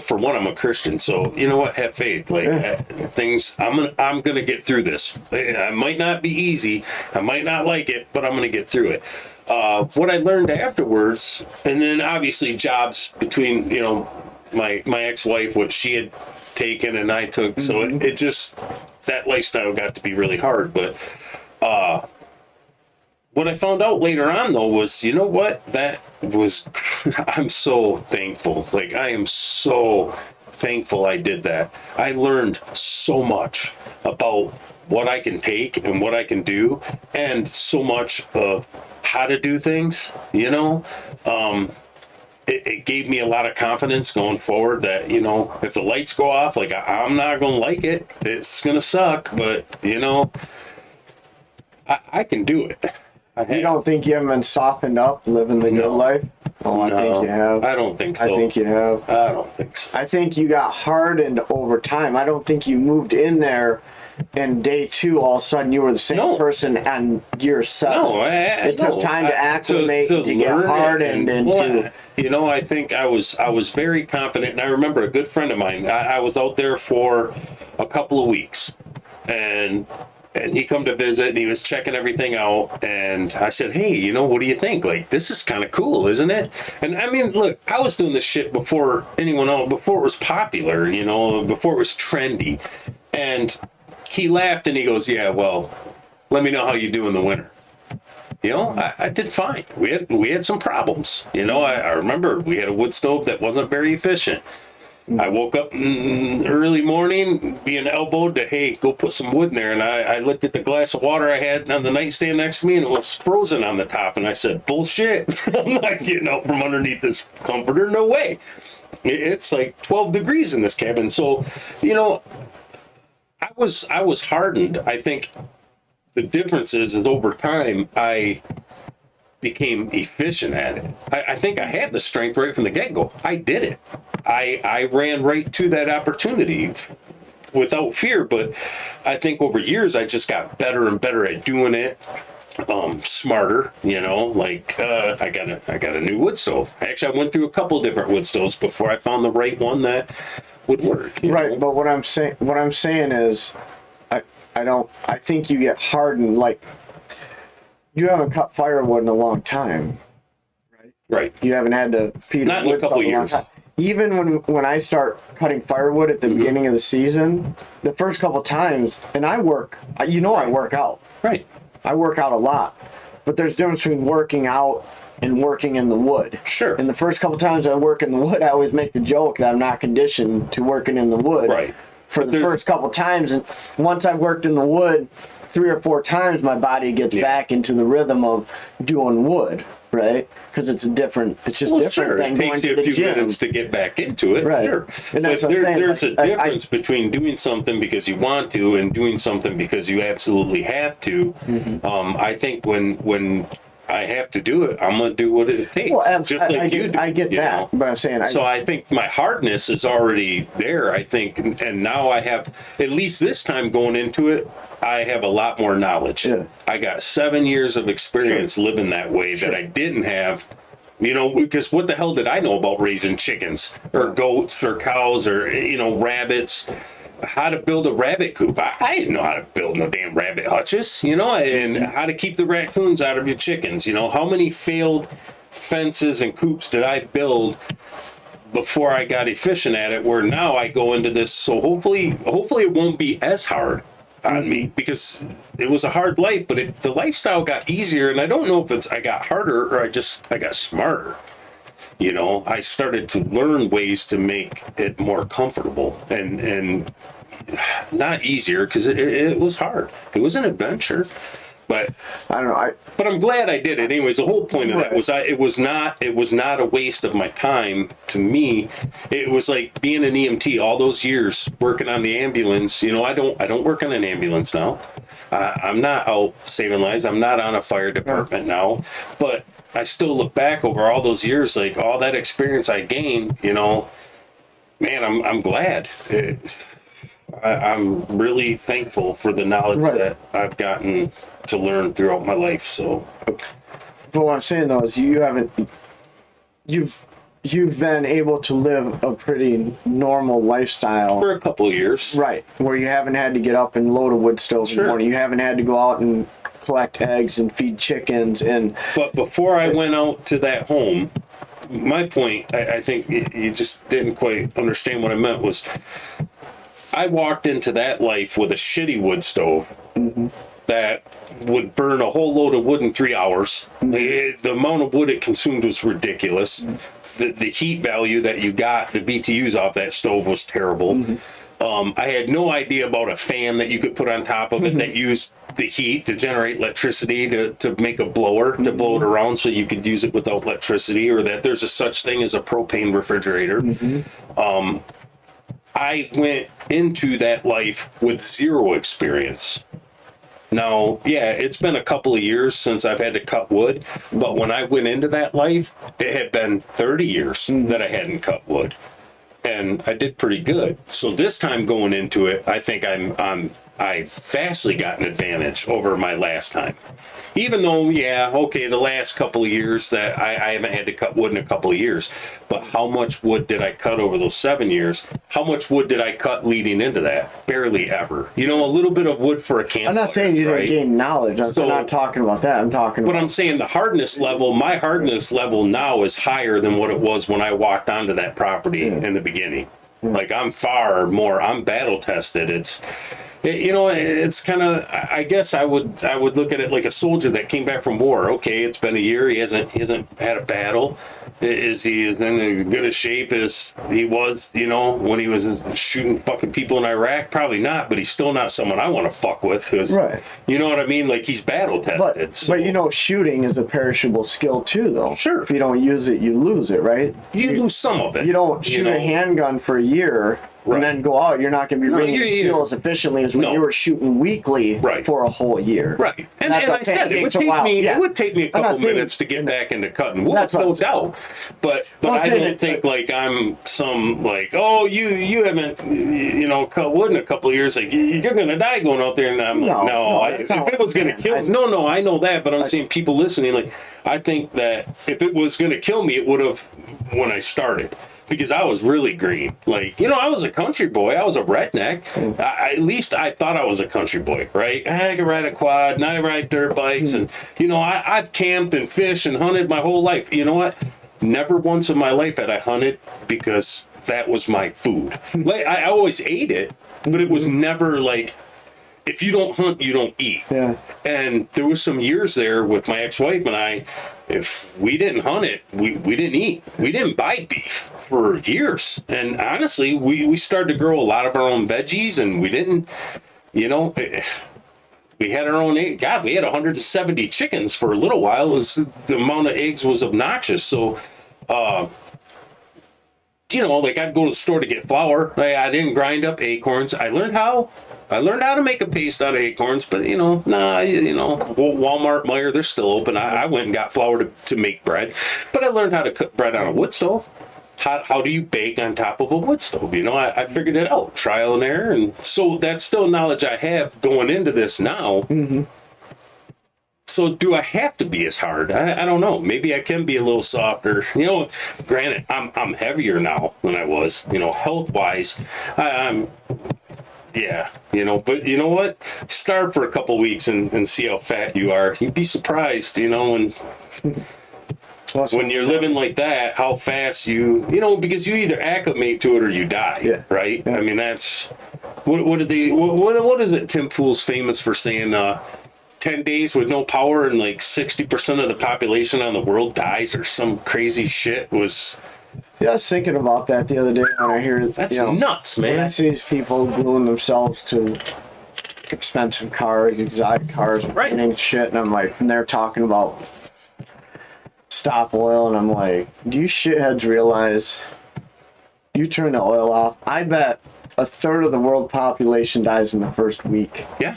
For one, I'm a Christian, so you know what? Have faith. Like things, I'm gonna get through this. It might not be easy. I might not like it, but I'm gonna get through it. What I learned afterwards, and then obviously jobs between my ex-wife, what she had taken and I took, so it just, that lifestyle got to be really hard. But what I found out later on though was, you know what, that was I'm so thankful. Like, I am so thankful I did that. I learned so much about what I can take and what I can do, and so much of how to do things. It gave me a lot of confidence going forward that, if the lights go off, like, I'm not going to like it. It's going to suck, but, I can do it. You don't think you haven't been softened up living the good life? Oh, I think you have. I don't think so. I think you have. I don't think so. I think you got hardened over time. I don't think you moved in there and day 2 all of a sudden you were the same person on year 7. No, it took time to acclimate, to get hardened, you know, I think I was very confident, and I remember a good friend of mine. I was out there for a couple of weeks, and he come to visit, and he was checking everything out, and I said, hey, you know, what do you think? Like, this is kind of cool, isn't it? And I mean, look, I was doing this shit before anyone else, before it was popular, you know, before it was trendy. And he laughed and he goes, yeah, well, let me know how you do in the winter. You know, I did fine. We had some problems. You know, I remember we had a wood stove that wasn't very efficient. I woke up in early morning being elbowed to, hey, go put some wood in there. And I looked at the glass of water I had on the nightstand next to me, and it was frozen on the top. And I said, bullshit. I'm not getting out from underneath this comforter. No way. It's like 12 degrees in this cabin. So, you know, I was hardened. I think the difference is over time, I became efficient at it. I think I had the strength right from the get-go. I did it. I ran right to that opportunity without fear, but I think over years I just got better and better at doing it. Smarter, you know, like I got a new wood stove. Actually, I went through a couple of different wood stoves before I found the right one that would work. Right, know? but what I'm saying is I think you get hardened. Like, you haven't cut firewood in a long time, right? Right. You haven't had to feed not in a couple of years. Even when I start cutting firewood at the beginning of the season, the first couple times, and I work out. Right. I work out a lot, but there's a difference between working out and working in the wood. Sure. And the first couple times I work in the wood, I always make the joke that I'm not conditioned to working in the wood. Right. For the first couple times, and once I've worked in the wood 3 or 4 times, my body gets back into the rhythm of doing wood, right? Because it's different thing Sure. going It takes to you the a few gym. minutes to get back into it. Right. Sure. And But that's what I'm saying. there's a Like, difference between doing something because you want to and doing something because you absolutely have to. I think when I have to do it, I'm going to do what it takes. Well, just like you do. I get you that, know? but I'm saying So I think my hardness is already there, I think, and now I have, at least this time going into it, I have a lot more knowledge. Yeah. I got 7 years of experience living that way that I didn't have, you know, because what the hell did I know about raising chickens or goats or cows or, you know, rabbits? How to build a rabbit coop. I didn't know how to build no damn rabbit hutches, you know, and how to keep the raccoons out of your chickens. You know, how many failed fences and coops did I build before I got efficient at it, where now I go into this. So hopefully it won't be as hard on me, because it was a hard life, but the lifestyle got easier. And I don't know if I got harder or I got smarter. You know, I started to learn ways to make it more comfortable and not easier, because it was hard. It was an adventure, but I don't know. But I'm glad I did it. Anyways, the whole point of that was it was not a waste of my time to me. It was like being an EMT all those years working on the ambulance. You know, I don't work on an ambulance now. I'm not out saving lives. I'm not on a fire department now, but I still look back over all those years, like all that experience I gained, you know, man, I'm glad. I'm really thankful for the knowledge that I've gotten to learn throughout my life. So, but what I'm saying though is you've been able to live a pretty normal lifestyle for a couple of years, right? Where you haven't had to get up and load a wood stove in the morning. You haven't had to go out and collect eggs and feed chickens. But before I went out to that home, my point, I think you just didn't quite understand what I meant, was I walked into that life with a shitty wood stove that would burn a whole load of wood in 3 hours. The amount of wood it consumed was ridiculous. The heat value that you got, the BTUs off that stove, was terrible. I had no idea about a fan that you could put on top of it that used the heat to generate electricity to make a blower to blow it around so you could use it without electricity, or that there's a such thing as a propane refrigerator. I went into that life with zero experience. Now, yeah, it's been a couple of years since I've had to cut wood, but when I went into that life, it had been 30 years that I hadn't cut wood, and I did pretty good. So this time going into it, I think I vastly got an advantage over my last time. Even though, yeah, okay, the last couple of years that I haven't had to cut wood in a couple of years, but how much wood did I cut over those 7 years? How much wood did I cut leading into that? Barely ever. You know, a little bit of wood for a campfire. I'm not saying you didn't gain knowledge. I'm not talking about that. I'm talking But about... I'm saying the hardness level, my hardness level now is higher than what it was when I walked onto that property in the beginning. Like I'm far more, I'm battle tested. It's kind of, I guess I would look at it like a soldier that came back from war. Okay, it's been a year. He hasn't had a battle. Is he in as good a shape as he was, when he was shooting fucking people in Iraq? Probably not, but he's still not someone I want to fuck with. Right. You know what I mean? Like he's battle tested. But shooting is a perishable skill too, though. Sure. If you don't use it, you lose it, right? You lose some of it. You don't shoot a handgun for a year and then go out. You're not going to be bringing steel as efficiently as when you were shooting weekly for a whole year. Right. And I said, it would take me a couple minutes to get back into cutting wood, no doubt. But I don't think like I'm some like, oh, you haven't, cut wood in a couple of years. Like you're going to die going out there. And I'm like, no, if it was going to kill me, no, I know that. But I'm saying people listening, like, I think that if it was going to kill me, it would have when I started. Because I was really green. Like, I was a country boy. I was a redneck. At least I thought I was a country boy, right? I could ride a quad and I ride dirt bikes. And, I've camped and fished and hunted my whole life. You know what? Never once in my life had I hunted because that was my food. Like, I always ate it, but it was never like, if you don't hunt, you don't eat. Yeah. And there was some years there with my ex-wife and I, if we didn't hunt it, we didn't eat. We didn't buy beef for years. And honestly, we started to grow a lot of our own veggies and we didn't, we had our own egg. God, we had 170 chickens for a little while. The amount of eggs was obnoxious. So, like I'd go to the store to get flour. I didn't grind up acorns. I learned how to make a paste out of acorns, but Walmart, Meijer, they're still open. I went and got flour to make bread, but I learned how to cook bread on a wood stove. How do you bake on top of a wood stove? I figured it out, trial and error. And so that's still knowledge I have going into this now. Mm-hmm. So do I have to be as hard? I don't know. Maybe I can be a little softer. Granted, I'm heavier now than I was, health wise. I'm yeah, but you know what? Starve for a couple weeks and see how fat you are. You'd be surprised, when you're living like that, how fast because you either acclimate to it or you die, right? Yeah. I mean, that's what is it? Tim Pool's famous for saying 10 days with no power and like 60% of the population on the world dies or some crazy shit was. Yeah, I was thinking about that the other day when I hear that's nuts, man. When I see these people gluing themselves to expensive cars, exotic cars, and shit, and I'm like, and they're talking about stop oil, and I'm like, do you shitheads realize you turn the oil off? I bet a third of the world population dies in the first week. Yeah.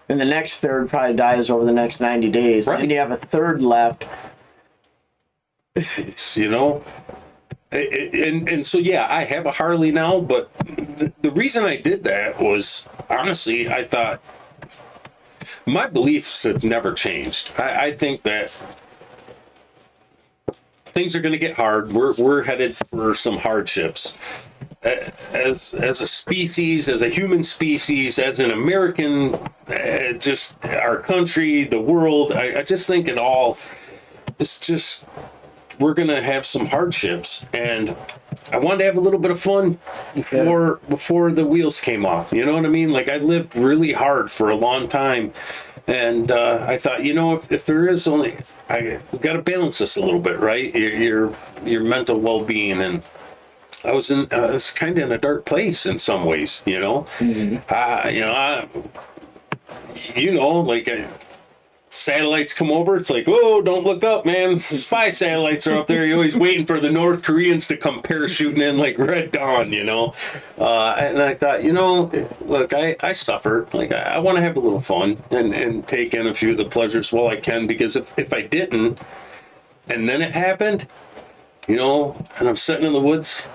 And the next third probably dies over the next 90 days. Right. And you have a third left. It's, and so, yeah, I have a Harley now, but the reason I did that was, honestly, I thought my beliefs have never changed. I think that things are going to get hard. We're headed for some hardships. As a species, as a human species, as an American, just our country, the world, I just think it's just, we're going to have some hardships. And I wanted to have a little bit of fun before the wheels came off. You know what I mean? Like I lived really hard for a long time. And I thought, if there is only, we got to balance this a little bit, right? Your mental well-being. And I was kind of in a dark place in some ways, Mm-hmm. satellites come over, it's like, oh, don't look up, man. Spy satellites are up there. You're always waiting for the North Koreans to come parachuting in like Red Dawn, you know? And I thought, you know, look, I suffered. Like, I want to have a little fun and take in a few of the pleasures while I can, because if I didn't, and then it happened, you know, and I'm sitting in the woods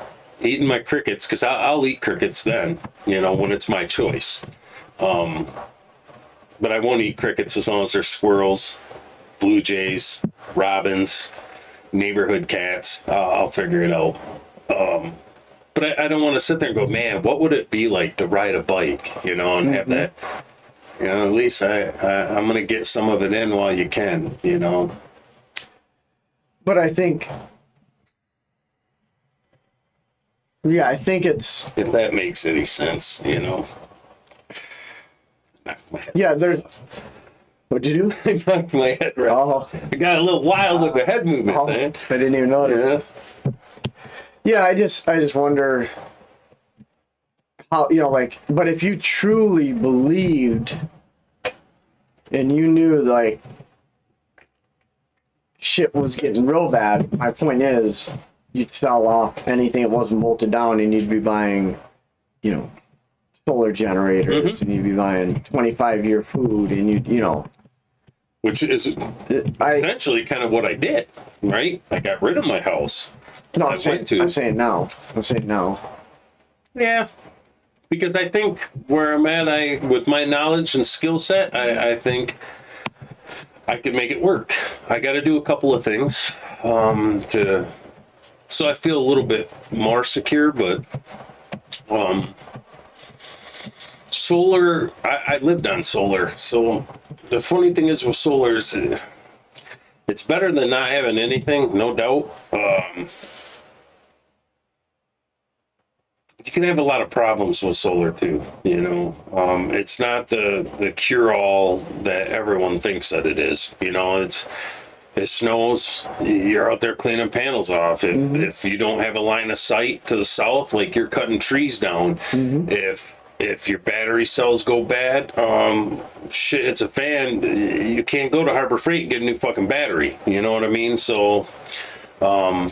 eating my crickets, because I'll eat crickets then, you know, when it's my choice. But I won't eat crickets as long as they're squirrels, blue jays, robins, neighborhood cats. I'll figure it out. But I don't want to sit there and go, man, what would it be like to ride a bike, you know, and have that, you know, at least I'm going to get some of it in while you can, you know. But I think, yeah, I think it's, If that makes any sense, you know. Knocked my head. yeah, there's, what'd you do? I knocked my head right. Oh, I got a little wild with the head movement, oh, man. I didn't even notice. Yeah. Yeah, I just wonder how, you know, like, but if you truly believed and you knew, like, shit was getting real bad, my point is, you'd sell off anything that wasn't bolted down and you'd be buying, you know, solar generators and you'd be buying 25-year food and you know. Which is essentially kind of what I did, right? I got rid of my house. No, I went to. I'm saying now. Yeah, because I think where I'm at, with my knowledge and skill set, I think I could make it work. I got to do a couple of things so I feel a little bit more secure. But solar, I lived on solar, so the funny thing is with solar is it's better than not having anything, no doubt. You can have a lot of problems with solar too, you know. It's not the cure-all that everyone thinks that it is. You know, it snows, you're out there cleaning panels off. If you don't have a line of sight to the south, like you're cutting trees down. If your battery cells go bad, shit, it's a fan. You can't go to Harbor Freight and get a new fucking battery. You know what I mean? So, well,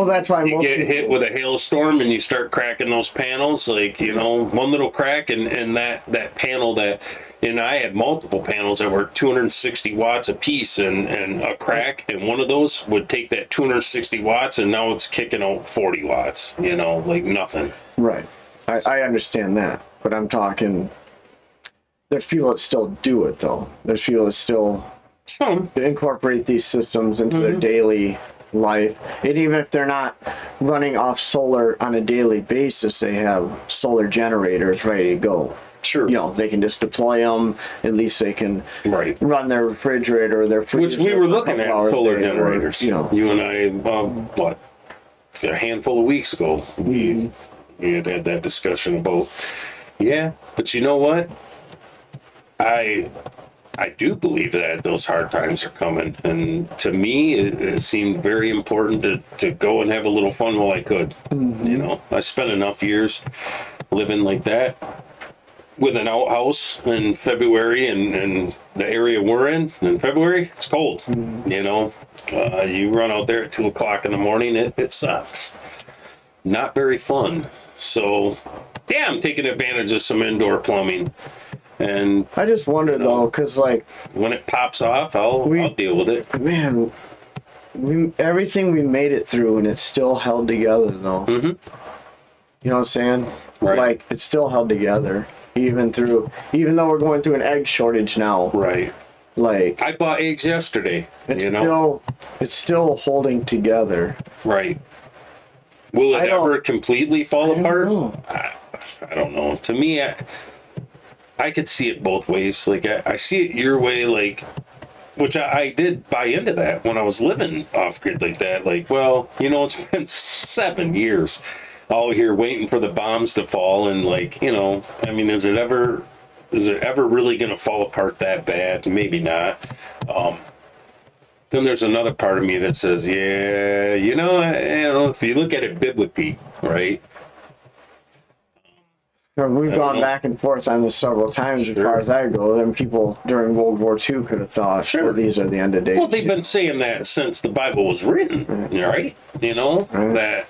that's why you most get people, hit with a hailstorm and you start cracking those panels. Like, you know, one little crack and that panel that, and I had multiple panels that were 260 watts a piece, and a crack, and one of those would take that 260 watts, and now it's kicking out 40 watts. You know, like nothing. right. I understand that, but I'm talking, there's people that still do it though. There's people that still Some. incorporate these systems into their daily life. And even if they're not running off solar on a daily basis, they have solar generators ready to go. Sure. You know, they can just deploy them. At least they can Right. run their refrigerator or their freezer. Which we were for a looking couple at hours a solar day, or, generators. you know, You and I, what, a handful of weeks ago, we had that discussion about, yeah, but you know what? I do believe that those hard times are coming, and to me, it seemed very important to go and have a little fun while I could. You know, I spent enough years living like that with an outhouse in February, and the area we're in February, it's cold. You know, you run out there at 2:00 in the morning, it sucks. Not very fun. So, yeah, I'm taking advantage of some indoor plumbing. And I just wonder though, because like, when it pops off, I'll deal with it. man, everything we made it through, and it's still held together though. You know what I'm saying? Right. Like, it's still held together, even though we're going through an egg shortage now. Right. Like, I bought eggs yesterday. it's still holding together. Right. Will it ever completely fall apart? know. I don't know. To me, I could see it both ways. Like, I see it your way, like, which I did buy into that when I was living off grid like that. Like, well, you know, it's been 7 years all here waiting for the bombs to fall, and like, you know, I mean, is it ever really going to fall apart that bad? Maybe not. Then there's another part of me that says, yeah, you know, if you look at it biblically, right? We've I don't gone know. back and forth on this several times as Sure. far as that goes, and people during World War II could have thought, Sure. well, these are the end of days. Well, they've been saying that since the Bible was written, right? You know, Right.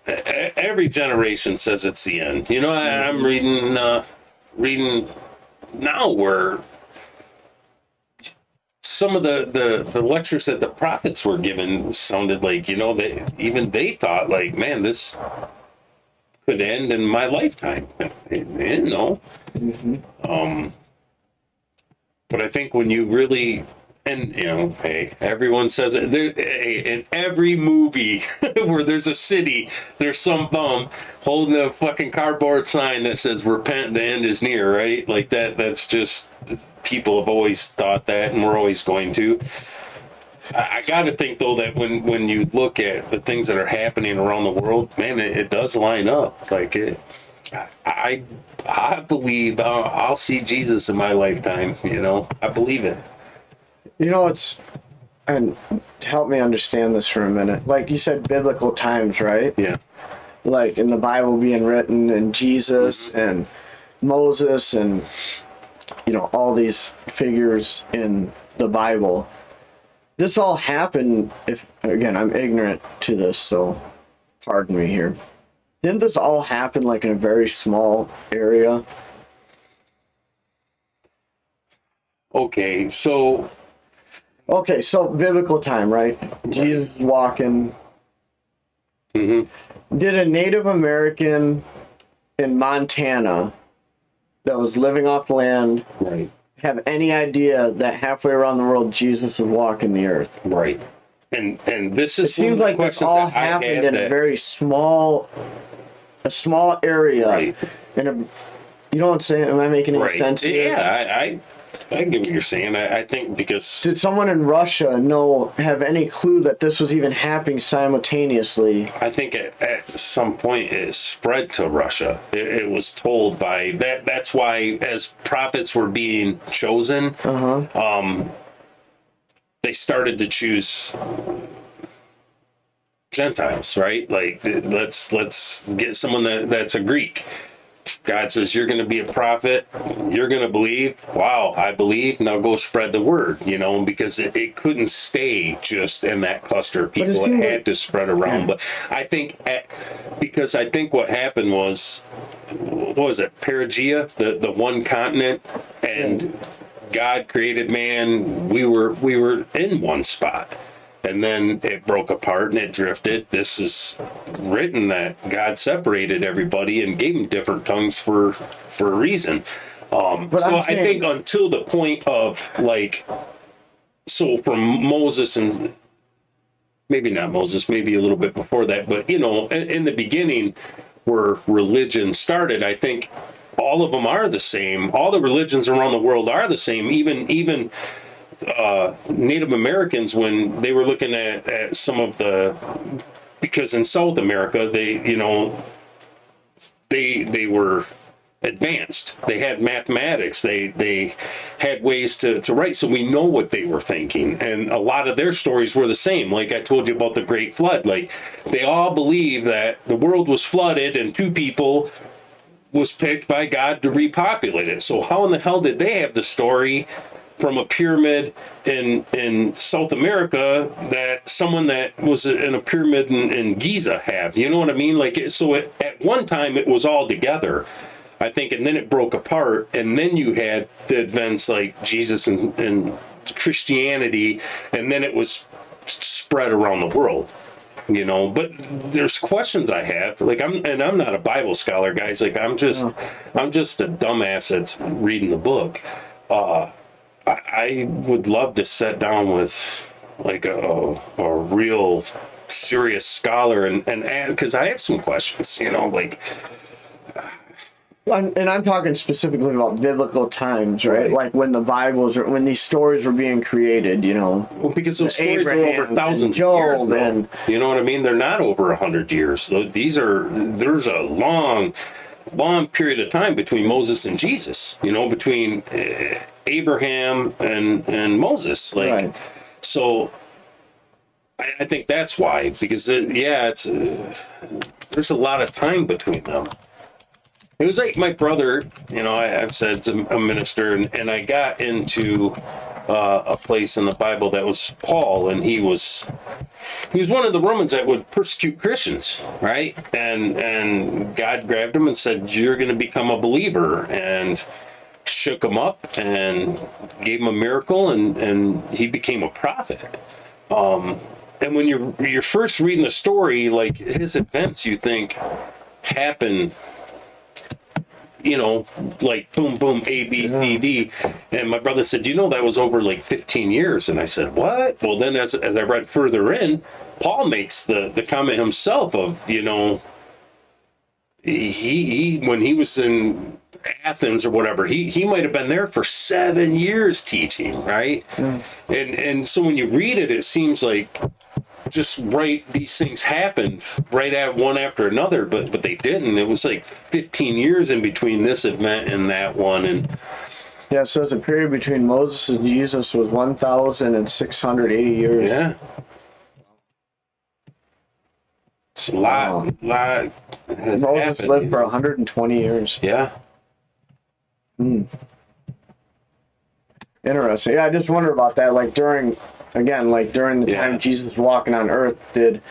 that every generation says it's the end. You know, I'm reading now where some of the lectures that the prophets were given sounded like, you know, they thought like, man, this could end in my lifetime. They didn't know. But I think when you really, and you know, hey, everyone says it. In every movie where there's a city, there's some bum holding a fucking cardboard sign that says "Repent, the end is near." Right? Like that. That's just people have always thought that, and we're always going to. I got to think though that when you look at the things that are happening around the world, man, it does line up. Like it. I believe I'll see Jesus in my lifetime. You know, I believe it. You know, and help me understand this for a minute. Like you said, biblical times, right? Yeah. Like in the Bible being written, and Jesus and Moses, and you know, all these figures in the Bible. This all happened, if again, I'm ignorant to this, so pardon me here. Didn't this all happen like in a very small area? Okay, so Okay, so biblical time, right? Jesus walking. mhm, Did a Native American in Montana that was living off land right, have any idea that halfway around the world Jesus was walking the earth? right, and this It is one seems of the like this questions all that I happened had in a that- very small area. Right. In a, you know what I'm saying? Am I making any right, sense here? yeah, I get what you're saying. I think because Did someone in Russia have any clue that this was even happening simultaneously? I think at some point it spread to Russia. It was told by that. That's why as prophets were being chosen, they started to choose Gentiles, right? Like let's get someone that's a Greek. God says you're going to be a prophet. You're going to believe. Wow, I believe. Now go spread the word. You know, because it couldn't stay just in that cluster of people. It had to spread around. But I think because I think what happened was, what was it? Pangea, the one continent, and God created man. We were in one spot. And then it broke apart and it drifted. This is written that God separated everybody and gave them different tongues for a reason. So I think until the point of like, so from Moses and maybe not Moses, maybe a little bit before that, but you know, in the beginning where religion started, I think all of them are the same. All the religions around the world are the same. Even Native Americans, when they were looking at some of because in South America, they were advanced. They had mathematics. They had ways to write. So we know what they were thinking. And a lot of their stories were the same. Like I told you about the Great Flood. Like they all believe that the world was flooded and two people was picked by God to repopulate it. So how in the hell did they have the story from a pyramid in South America that someone that was in a pyramid in Giza have? You know what I mean? Like, so at one time it was all together, I think, and then it broke apart, and then you had the events like Jesus and Christianity, and then it was spread around the world. You know, but there's questions I have. Like I'm not a Bible scholar, guys. Like I'm just a dumbass that's reading the book. I would love to sit down with like a real serious scholar and because I have some questions, you know, like. And I'm talking specifically about biblical times, right? Like when when these stories were being created, you know. Well, because those stories are over thousands of years. And you know what I mean? They're not over 100 years. So there's a long period of time between Moses and Jesus, you know, between Abraham and Moses. Like, right. So I think that's why, because there's a lot of time between them. It was like my brother, I've said it's a minister, and I got into a place in the Bible that was Paul, and he was one of the Romans that would persecute Christians, right? And God grabbed him and said, "You're going to become a believer," and shook him up and gave him a miracle, and he became a prophet. And when you're first reading the story, like his events, you think happen, like boom, boom, A, B, C, D. And my brother said, that was over like 15 years. And I said, what? Well, then as I read further in, Paul makes the comment himself of, he when he was in Athens or whatever, he might have been there for 7 years teaching, right? And so when you read it, it seems like just these things happened right at one after another, but they didn't. It was like 15 years in between this event and that one. And yeah, it says the period between Moses and Jesus was 1,680 years. yeah, it's a lot. Moses lived for 120 years. Yeah. Interesting. Yeah, I just wonder about that. Like during the time Jesus was walking on earth, did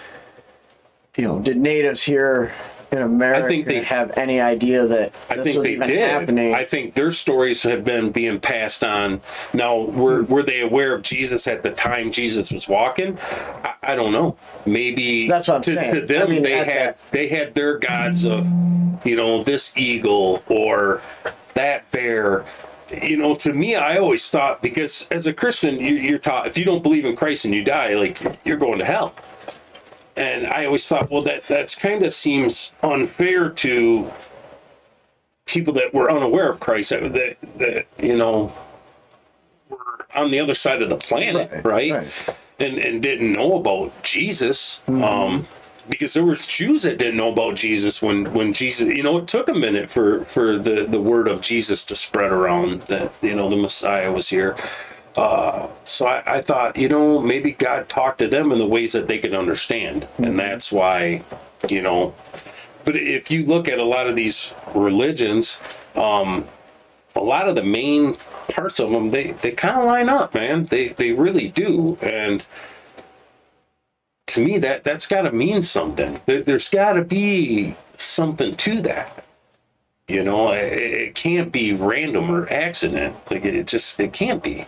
natives here in America have any idea that this was even happening? I think their stories have been being passed on. Now, were they aware of Jesus at the time Jesus was walking? I don't know. Maybe that's what I'm saying. To them, they had their gods of, this eagle or that bear. To me, I always thought, because as a Christian, you're taught if you don't believe in Christ and you die, like you're going to hell. And I always thought, well, that's kind of seems unfair to people that were unaware of Christ, that were on the other side of the planet, right? And didn't know about Jesus. Because there was Jews that didn't know about Jesus when Jesus, it took a minute for the word of Jesus to spread around that, the Messiah was here. So I thought, maybe God talked to them in the ways that they could understand. And that's why, but if you look at a lot of these religions, a lot of the main parts of them, they kind of line up, man. They really do. And to me, that's got to mean something. There's got to be something to that. It can't be random or accident. Like it can't be.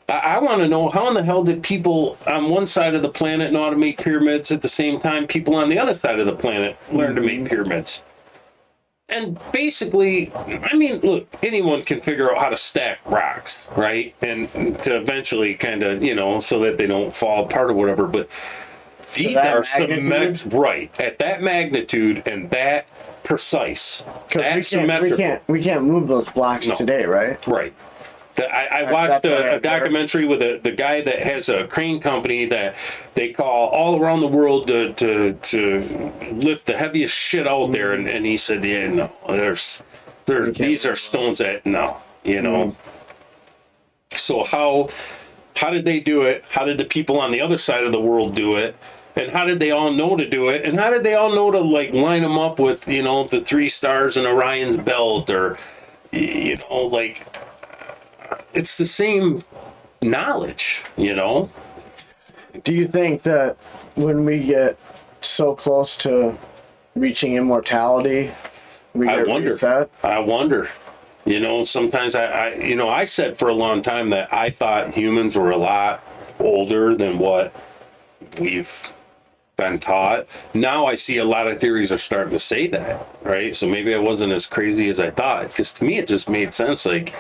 I want to know, how in the hell did people on one side of the planet know how to make pyramids at the same time people on the other side of the planet learn to make pyramids? And basically, look, anyone can figure out how to stack rocks, right? And to eventually kind of, so that they don't fall apart or whatever. But these are right at that magnitude and that precise. That's symmetrical. We can't move those blocks today, right? Right. I watched a documentary with the guy that has a crane company that they call all around the world to lift the heaviest shit out there, and he said, these are stones that So how did they do it? How did the people on the other side of the world do it? And how did they all know to do it? And how did they all know to line them up with the 3 stars in Orion's belt, or it's the same knowledge, Do you think that when we get so close to reaching immortality, we get reset? I wonder. Sometimes I said for a long time that I thought humans were a lot older than what we've been taught. Now I see a lot of theories are starting to say that, right? So maybe I wasn't as crazy as I thought, because to me it just made sense. Like,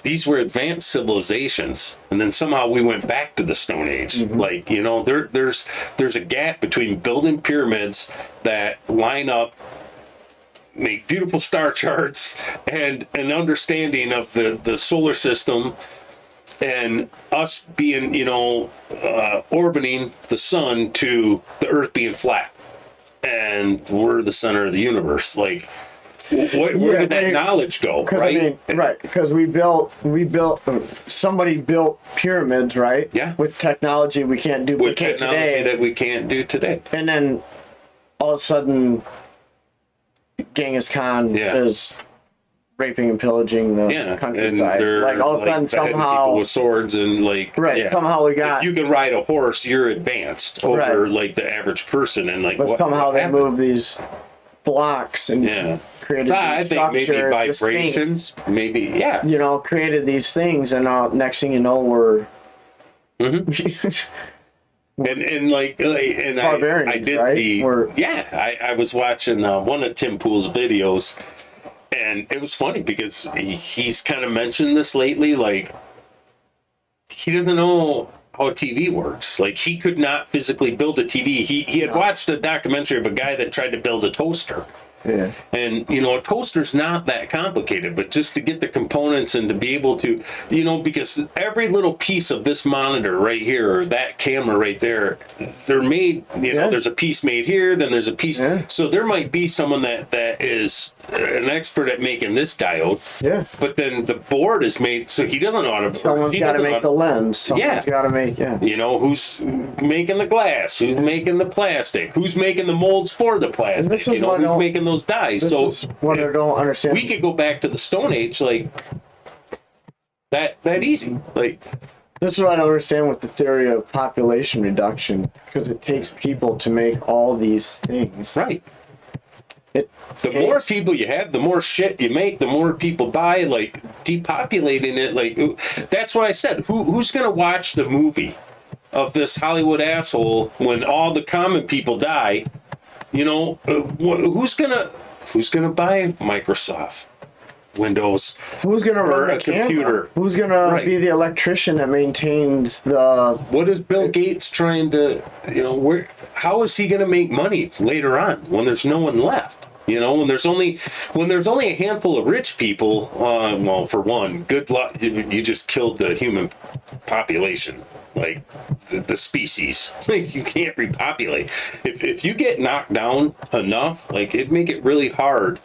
these were advanced civilizations, and then somehow we went back to the Stone Age. Like, there's a gap between building pyramids that line up, make beautiful star charts, and an understanding of the solar system, and us being, orbiting the sun to the Earth being flat, and we're the center of the universe. Like, where did that knowledge go, right? Because somebody built pyramids, right? Yeah. With technology we can't duplicate today. That we can't do today. And then all of a sudden Genghis Khan Yeah. is raping and pillaging the Yeah, and countryside. they're Like all of a sudden beheading people somehow, with swords and like right? yeah. Somehow we got, If you can ride a horse, you're advanced over Right. like the average person, and like but somehow they happened? moved these blocks and Yeah, created. I these think maybe structures, vibrations, maybe yeah. You know, created these things, and next thing you know, we're And like and I Barbarians, did right? see We're- I was watching one of Tim Pool's videos, and it was funny because he's kind of mentioned this lately, like he doesn't know how TV works. Like he could not physically build a TV. He had watched a documentary of a guy that tried to build a toaster. yeah. And, you know, a toaster's not that complicated, but just to get the components and to be able to, you know, because every little piece of this monitor right here, or that camera right there, they're made, you know, Yeah. there's a piece made here, then there's a piece. Yeah. So there might be someone that is an expert at making this diode, Yeah. but then the board is made, so he doesn't know how to, Someone's he got to doesn't know make how the lens. Someone's Yeah. got to make, yeah. you know, who's making the glass, who's making the plastic, who's making the molds for the plastic, this is you know, what I who's don't- making those dies. This So is what I don't understand. we could go back to the Stone Age, like that easy. Like This is what I don't understand with the theory of population reduction, because it takes people to make all these things. right. It The takes- more people you have, the more shit you make, the more people buy. Like depopulating it, like that's what I said. Who's gonna watch the movie of this Hollywood asshole when all the common people die? You know, who's gonna buy Microsoft, Windows? Who's gonna or run the a camera? computer. Who's gonna Right. be the electrician that maintains the? What is Bill Gates trying to, you know, how is he going to make money later on when there's no one left? You know, when there's only a handful of rich people, well, for one, good luck. You just killed the human population, like the species. Like you can't repopulate. If you get knocked down enough, like it'd make it really hard.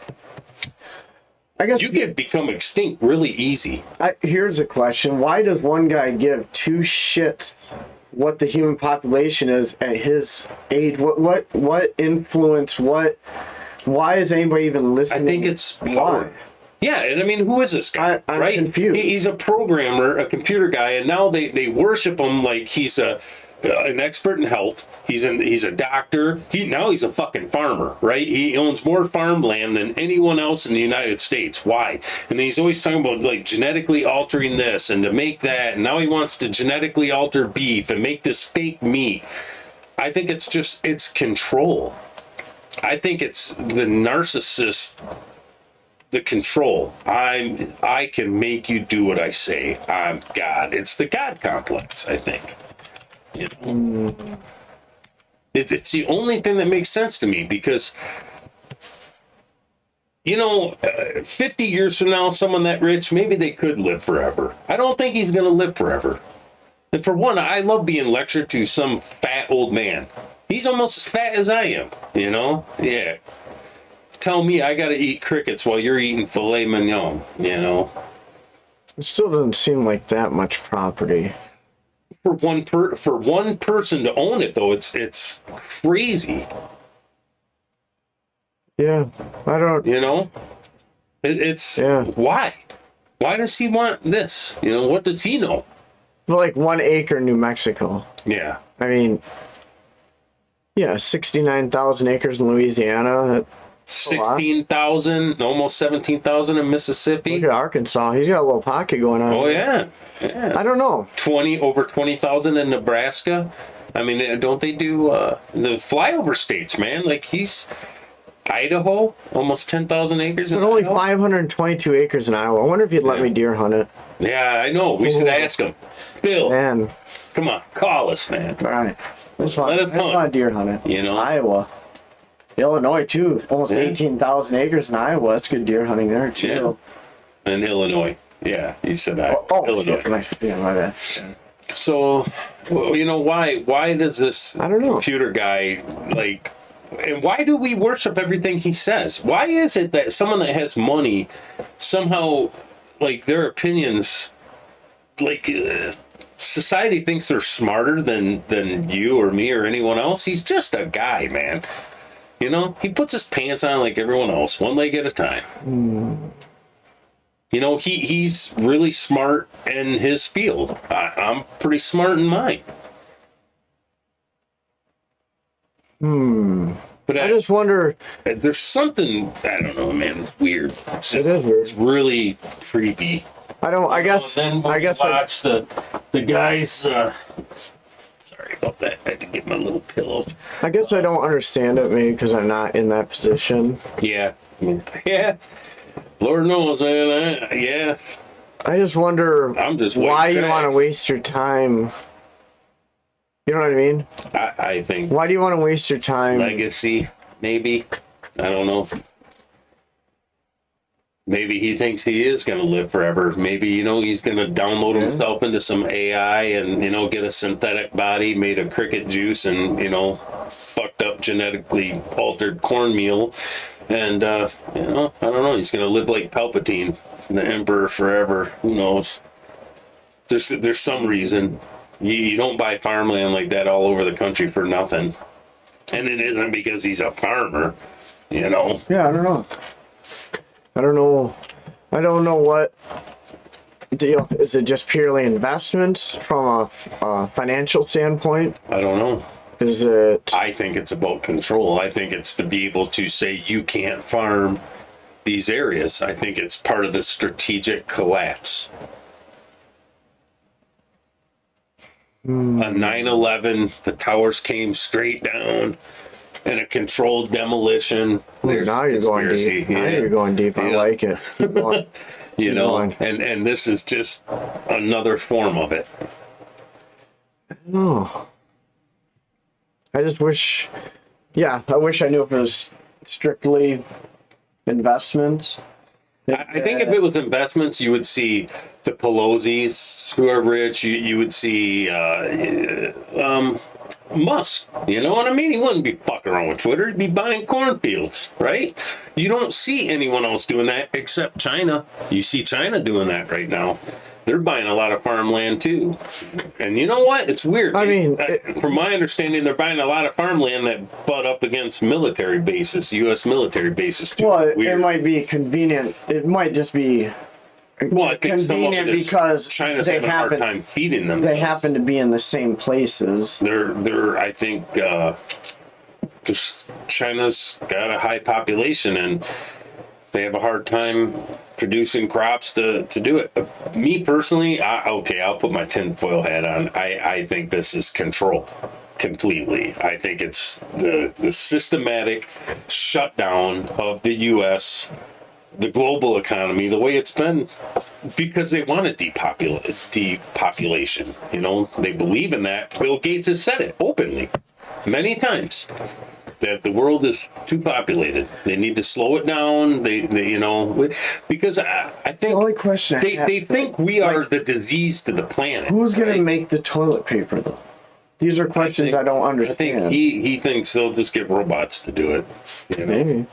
I guess You could become extinct really easy. here's a question: why does one guy give two shits what the human population is at his age? What influence? Why is anybody even listening? I think it's why. power. Yeah, and I mean, who is this guy? I'm right? confused. He's a programmer, a computer guy, and now they worship him like he's an expert in health. He's a doctor. He's a fucking farmer, right? He owns more farmland than anyone else in the United States. Why? And then he's always talking about like genetically altering this and to make that. And now he wants to genetically alter beef and make this fake meat. I think it's control. I think it's the narcissist, the control. I can make you do what I say. I'm God. It's the God complex, I think. You know? It's the only thing that makes sense to me because, you know, 50 years from now, someone that rich, maybe they could live forever. I don't think he's going to live forever. And for one, I love being lectured to some fat old man. He's almost as fat as I am, you know? Yeah. Tell me I got to eat crickets while you're eating filet mignon, you know? It still doesn't seem like that much property. For one person to own it, though, it's crazy, Yeah, I don't. you know? It's Yeah. why? Why does he want this? You know, what does he know? For like 1 acre in New Mexico. Yeah. I mean, yeah, 69,000 acres in Louisiana. That's a lot. 16,000, almost 17,000 in Look Mississippi. at Arkansas. He's got a little pocket going on. Oh yeah. Yeah. I don't know. Over 20,000 in Nebraska. I mean, don't they do the flyover states, man? Like he's Idaho, almost 10,000 acres. But In only Idaho. 522 acres in Iowa. I wonder if he'd let Yeah. me deer hunt it. Yeah, I know. We should ask him. Bill, Man, come on, call us, man. all right. Let's Let us hunt. deer hunt it. You know? Iowa. Illinois, too. Almost Yeah. 18,000 acres in Iowa. That's good deer hunting there, too. Yeah. In Illinois. Yeah, you said that. Oh, Illinois. shit, my bad. So, well, you know, why does this I don't know. computer guy, like, and why do we worship everything he says? Why is it that someone that has money somehow, like, their opinions, like, society thinks they're smarter than you or me or anyone else? He's just a guy, man. You know, he puts his pants on like everyone else, one leg at a time. You know, he's really smart in his field. I'm pretty smart in mine. But I just wonder. there's something, I don't know, man. It's weird. It's It is weird. It's really creepy. I guess. Then when I you guess. watch the guys. Sorry about that. I had to get my little pillow. I guess I don't understand it, maybe because I'm not in that position. Yeah, yeah. Lord knows, man. Yeah. I just wonder I'm just white why you trash. want to waste your time. You know what I mean? I think Why do you want to waste your time? legacy, maybe. I don't know. Maybe he thinks he is going to live forever. Maybe, you know, he's going to download himself into some AI and, you know, get a synthetic body made of cricket juice and, you know, fucked up genetically altered cornmeal. And, you know, I don't know. He's going to live like Palpatine, the Emperor forever. Who knows? There's some reason. You don't buy farmland like that all over the country for nothing. And it isn't because he's a farmer, you know. Yeah, I don't know. I don't know what deal. Is it just purely investments from a financial standpoint? I don't know. Is it? I think it's about control. I think it's to be able to say you can't farm these areas. I think it's part of the strategic collapse. A 9/11, the towers came straight down, and a controlled demolition. There's Now you're going conspiracy. deep. Now you're going deep. I Yeah. like it. Keep going. You Keep know, going. and this is just another form of it. No. I just wish. Yeah, I wish I knew if it was strictly investments. I think if it was investments, you would see the Pelosi's who are rich. You would see Musk. You know what I mean? He wouldn't be fucking around with Twitter. He'd be buying cornfields, right? You don't see anyone else doing that except China. You see China doing that right now. They're buying a lot of farmland too. And you know what? It's weird. I mean, from my understanding, they're buying a lot of farmland that butt up against military bases, U.S. military bases too. Well, it Weird. might be convenient. It might just be Well, I think some of convenient it is because China's they having a hard happen time feeding them. they happen to be in the same places. They're I think just China's got a high population and they have a hard time producing crops to do it. Me personally, I'll put my tinfoil hat on. I think this is control completely. I think it's the systematic shutdown of the U.S., the global economy, the way it's been, because they want a depopulation. You know, they believe in that. Bill Gates has said it openly many times that the world is too populated. They need to slow it down. They you know, because I think The only question I have- they think we are like, the disease to the planet. Who's gonna right? make the toilet paper though? These are questions I don't I understand. think he thinks they'll just get robots to do it. You know?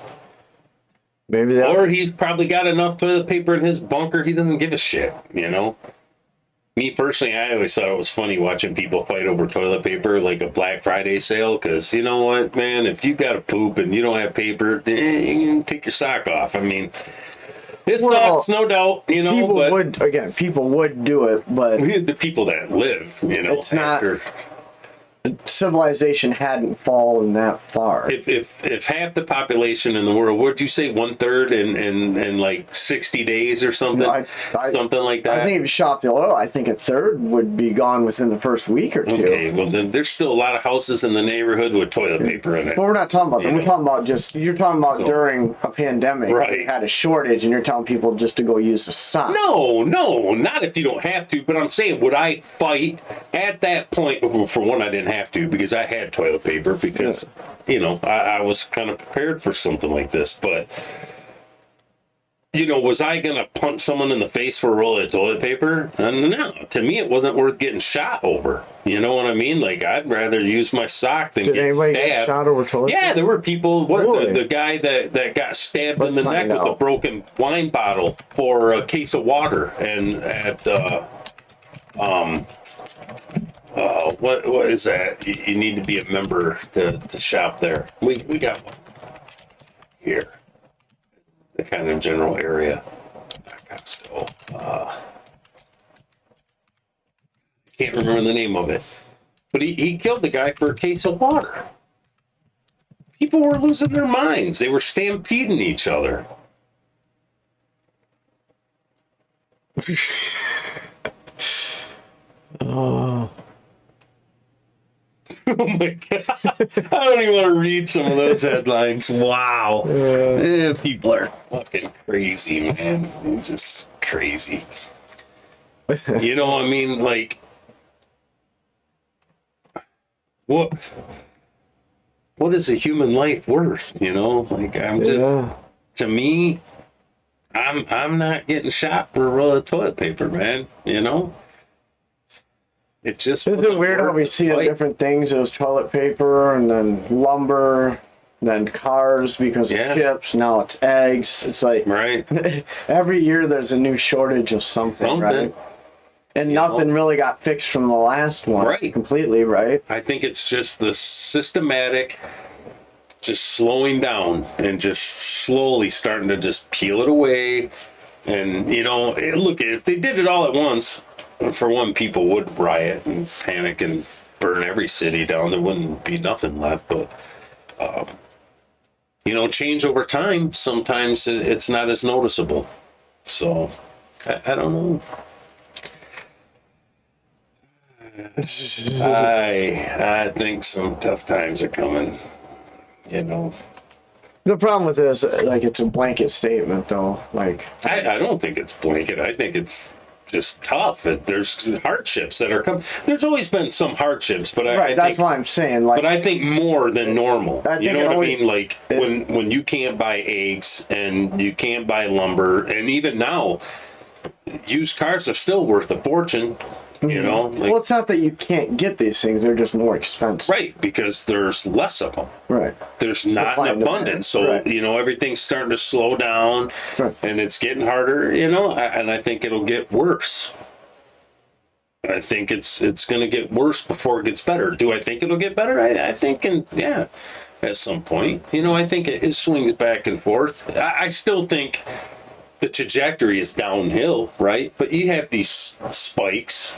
Maybe that. Or he's probably got enough toilet paper in his bunker, he doesn't give a shit, you know? Me personally, I always thought it was funny watching people fight over toilet paper like a Black Friday sale, because you know what, man? If you got to poop and you don't have paper, you can take your sock off. I mean, it sucks, no doubt, you know, people would do it, but the people that live, you know, It's not- civilization hadn't fallen that far. If half the population in the world, what'd you say, 1/3 in like 60 days or something, something like that? I think if you shot the oil, I think a third would be gone within the first week or two. Okay, well then there's still a lot of houses in the neighborhood with toilet paper in it. But we're not talking about that. You We're know. talking about you're talking about during a pandemic. Right. We had a shortage and you're telling people just to go use a sock. No, not if you don't have to. But I'm saying, would I fight at that point? Well, for one, I didn't have to because I had toilet paper because, you know, I was kind of prepared for something like this. But, you know, was I going to punch someone in the face for a roll of toilet paper? No. To me, it wasn't worth getting shot over. You know what I mean? Like, I'd rather use my sock than Did get anybody stabbed. get shot over toilet Yeah, paper? there were people. Really? The guy that got stabbed in the Let's neck find with a out. broken wine bottle for a case of water, and at what is that? You need to be a member to shop there. We got one. here, the kind of general area. Costco. Can't remember the name of it, but he killed the guy for a case of water. People were losing their minds. They were stampeding each other. Oh. Oh my god! I don't even want to read some of those headlines. Wow, people are fucking crazy, man. It's just crazy. You know, I mean, like, what is a human life worth? You know, like, I'm just, to me, I'm not getting shot for a roll of toilet paper, man. You know. It just isn't it weird how we see different things? It was toilet paper and then lumber, then cars because of chips. Now it's eggs. It's like right. Every year there's a new shortage of something. Right? And nothing really got fixed from the last one. Right. Completely, right? I think it's just the systematic, just slowing down and just slowly starting to just peel it away. And, you know, look, if they did it all at once, for one, people would riot and panic and burn every city down. There wouldn't be nothing left. But, you know, change over time, sometimes it's not as noticeable. So, I don't know. I think some tough times are coming, you know. The problem with this, like, it's a blanket statement, though. Like, I don't think it's blanket. I think it's just tough. There's hardships that are coming. There's always been some hardships, but I that's think, why I'm saying, like, but I think more than normal. You know what I mean? Like when you can't buy eggs and you can't buy lumber, and even now, used cars are still worth a fortune. You know, like, well, it's not that you can't get these things; they're just more expensive, right? Because there's less of them, right? There's not an abundance, so you know everything's starting to slow down, and it's getting harder. You know, and I think it'll get worse. I think it's going to get worse before it gets better. Do I think it'll get better? I think, at some point, you know, I think it swings back and forth. I still think the trajectory is downhill, right? But you have these spikes,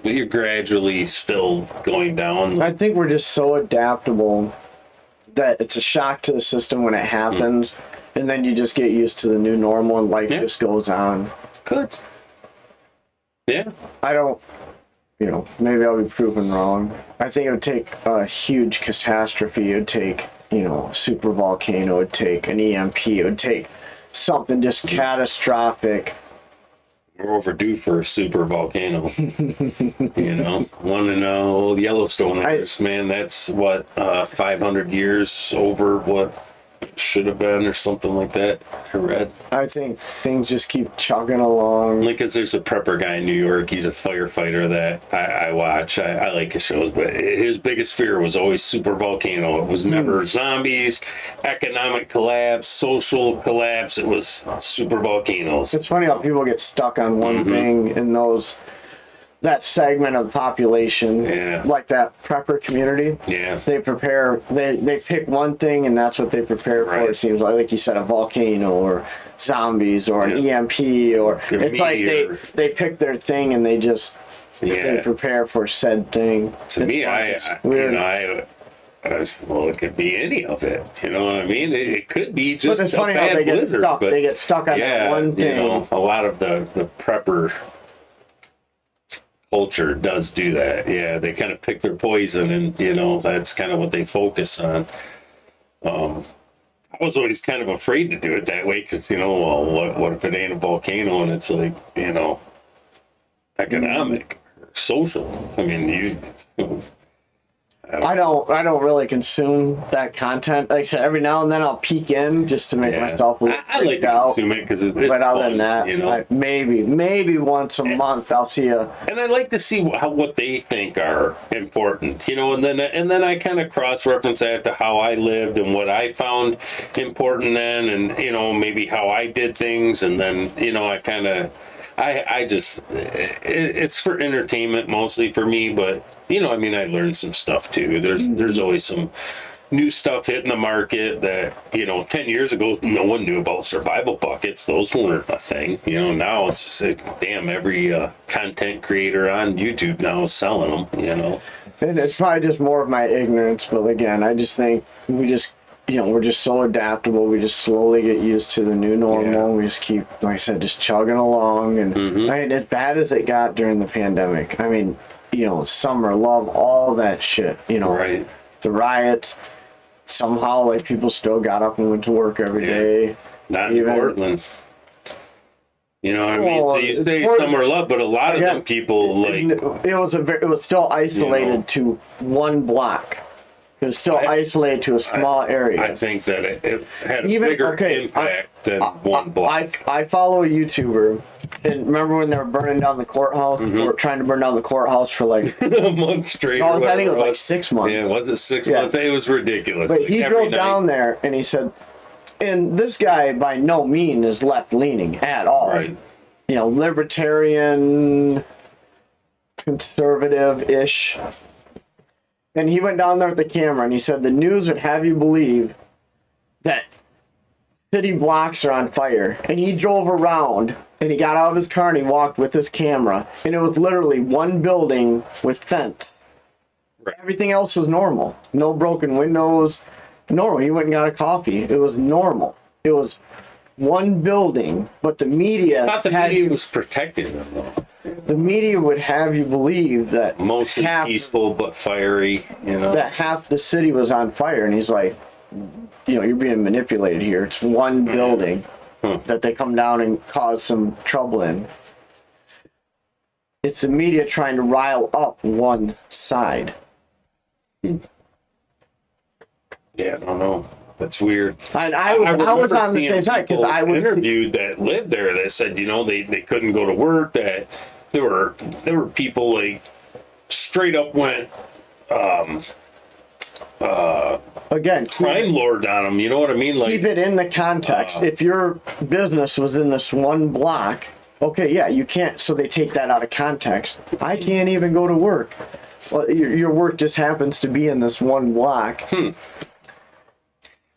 but you're gradually still going down. I think we're just so adaptable that it's a shock to the system when it happens, and then you just get used to the new normal and life just goes on. Good. Yeah. I don't, you know, maybe I'll be proven wrong. I think it would take a huge catastrophe. It would take, you know, a super volcano. It would take an EMP. It would take something just catastrophic. We're overdue for a super volcano. You know, one in old Yellowstone. Man, that's what 500 years over what should have been, or something like that. I read. I think things just keep chugging along. Like, cause there's a prepper guy in New York. He's a firefighter that I watch. I like his shows, but his biggest fear was always super volcano. It was never zombies, economic collapse, social collapse. It was super volcanoes. It's funny how people get stuck on one thing in that segment of the population, like that prepper community. Yeah. They pick one thing and that's what they prepare for. It seems like you said, a volcano or zombies or an EMP or it's like they pick their thing and they just they prepare for said thing. To me, well, it could be any of it. You know what I mean? It could be just it's funny how they get stuck. They get stuck on that one thing. You know, a lot of the prepper culture does do that. Yeah, they kind of pick their poison, and you know that's kind of what they focus on. I was always kind of afraid to do it that way because, you know, well, what if it ain't a volcano and it's like, you know, economic, social? I mean, I don't really consume that content. Like I said, every now and then I'll peek in just to make myself a little I like to consume it because it's but other fun, than that, you know? maybe once a month I'll see and I like to see what they think are important, you know, and then I kind of cross-reference that to how I lived and what I found important then, and you know, maybe how I did things, and then, you know, I just, it's for entertainment mostly for me, but you know, I mean, I learned some stuff too. There's always some new stuff hitting the market that, 10 years ago, no one knew about survival buckets. Those weren't a thing. Now it's just damn, every content creator on YouTube now is selling them, And it's probably just more of my ignorance, but again, I just think we're just so adaptable. We just slowly get used to the new normal. Yeah. We just keep, like I said, just chugging along. And I mean, as bad as it got during the pandemic, I mean, summer, love, all that shit, Right. the riots, somehow like people still got up and went to work every day. Not in Even- Portland. You know what I mean? Well, So you say Portland- summer love, but a lot of Again, them people like, it was still isolated to one block. It was still isolated to a small area. I think that it had a Even- bigger okay, impact than one block. I follow a YouTuber, and remember when they were burning down the courthouse? Mm-hmm. They were trying to burn down the courthouse for like, A month straight. or I think it whatever was like 6 months. Yeah, was it 6 Yeah. months? It was ridiculous. But Like, he every drove night- down there and he said, and this guy by no means is left leaning at all. Right. Libertarian, conservative ish. And he went down there with the camera and he said the news would have you believe that city blocks are on fire. And he drove around and he got out of his car and he walked with his camera. And it was literally one building with fence. Right. Everything else was normal. No broken windows. Normal. He went and got a coffee. It was normal. It was one building, but the media I thought the had media you, was protecting them, though. the media would have you believe that Mostly half, peaceful but fiery, that half the city was on fire, and he's like, you're being manipulated here. It's one building that they come down and cause some trouble in. It's the media trying to rile up one side. Yeah, I don't know. That's weird. And I was remember on the seeing same side because people I was interviewed that lived there that said, they couldn't go to work, that there were people like straight up went again crime lord on them. You know what I mean? Like, keep it in the context. If your business was in this one block, okay, yeah, you can't. So they take that out of context. I can't even go to work. Well, your work just happens to be in this one block.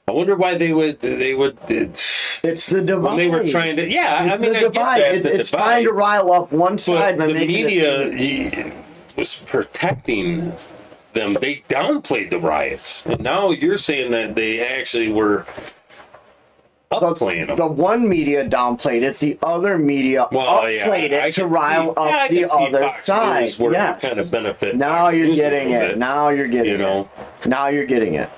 I wonder why they would. It's the divide. When they were trying to, yeah, It's I mean, the I get divide. that, the It's divide, trying to rile up one side but by the making media was protecting them. They downplayed the riots, and now you're saying that they actually were upplaying them. the one media downplayed it. The other media upplayed it to rile up the other side. Yes. Kind of benefit. Now Fox you're News a getting little it. bit, Now you're getting you know. it. Now you're getting it.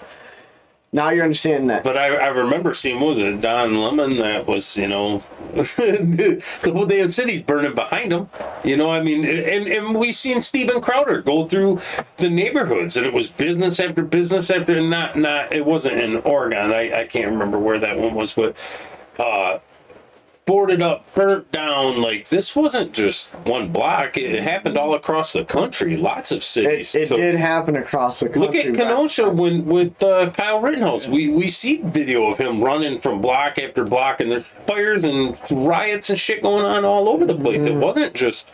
Now you're understanding that. But I remember seeing, what was it, Don Lemon, that was, the whole damn city's burning behind him. I mean, and we seen Steven Crowder go through the neighborhoods, and it was business after business after, not it wasn't in Oregon. I can't remember where that one was, but boarded up, burnt down. Like, this wasn't just one block. It happened all across the country. Lots of cities. It did happen across the Look country. at Kenosha with Kyle Rittenhouse. We see video of him running from block after block, and there's fires and riots and shit going on all over the place. It wasn't just,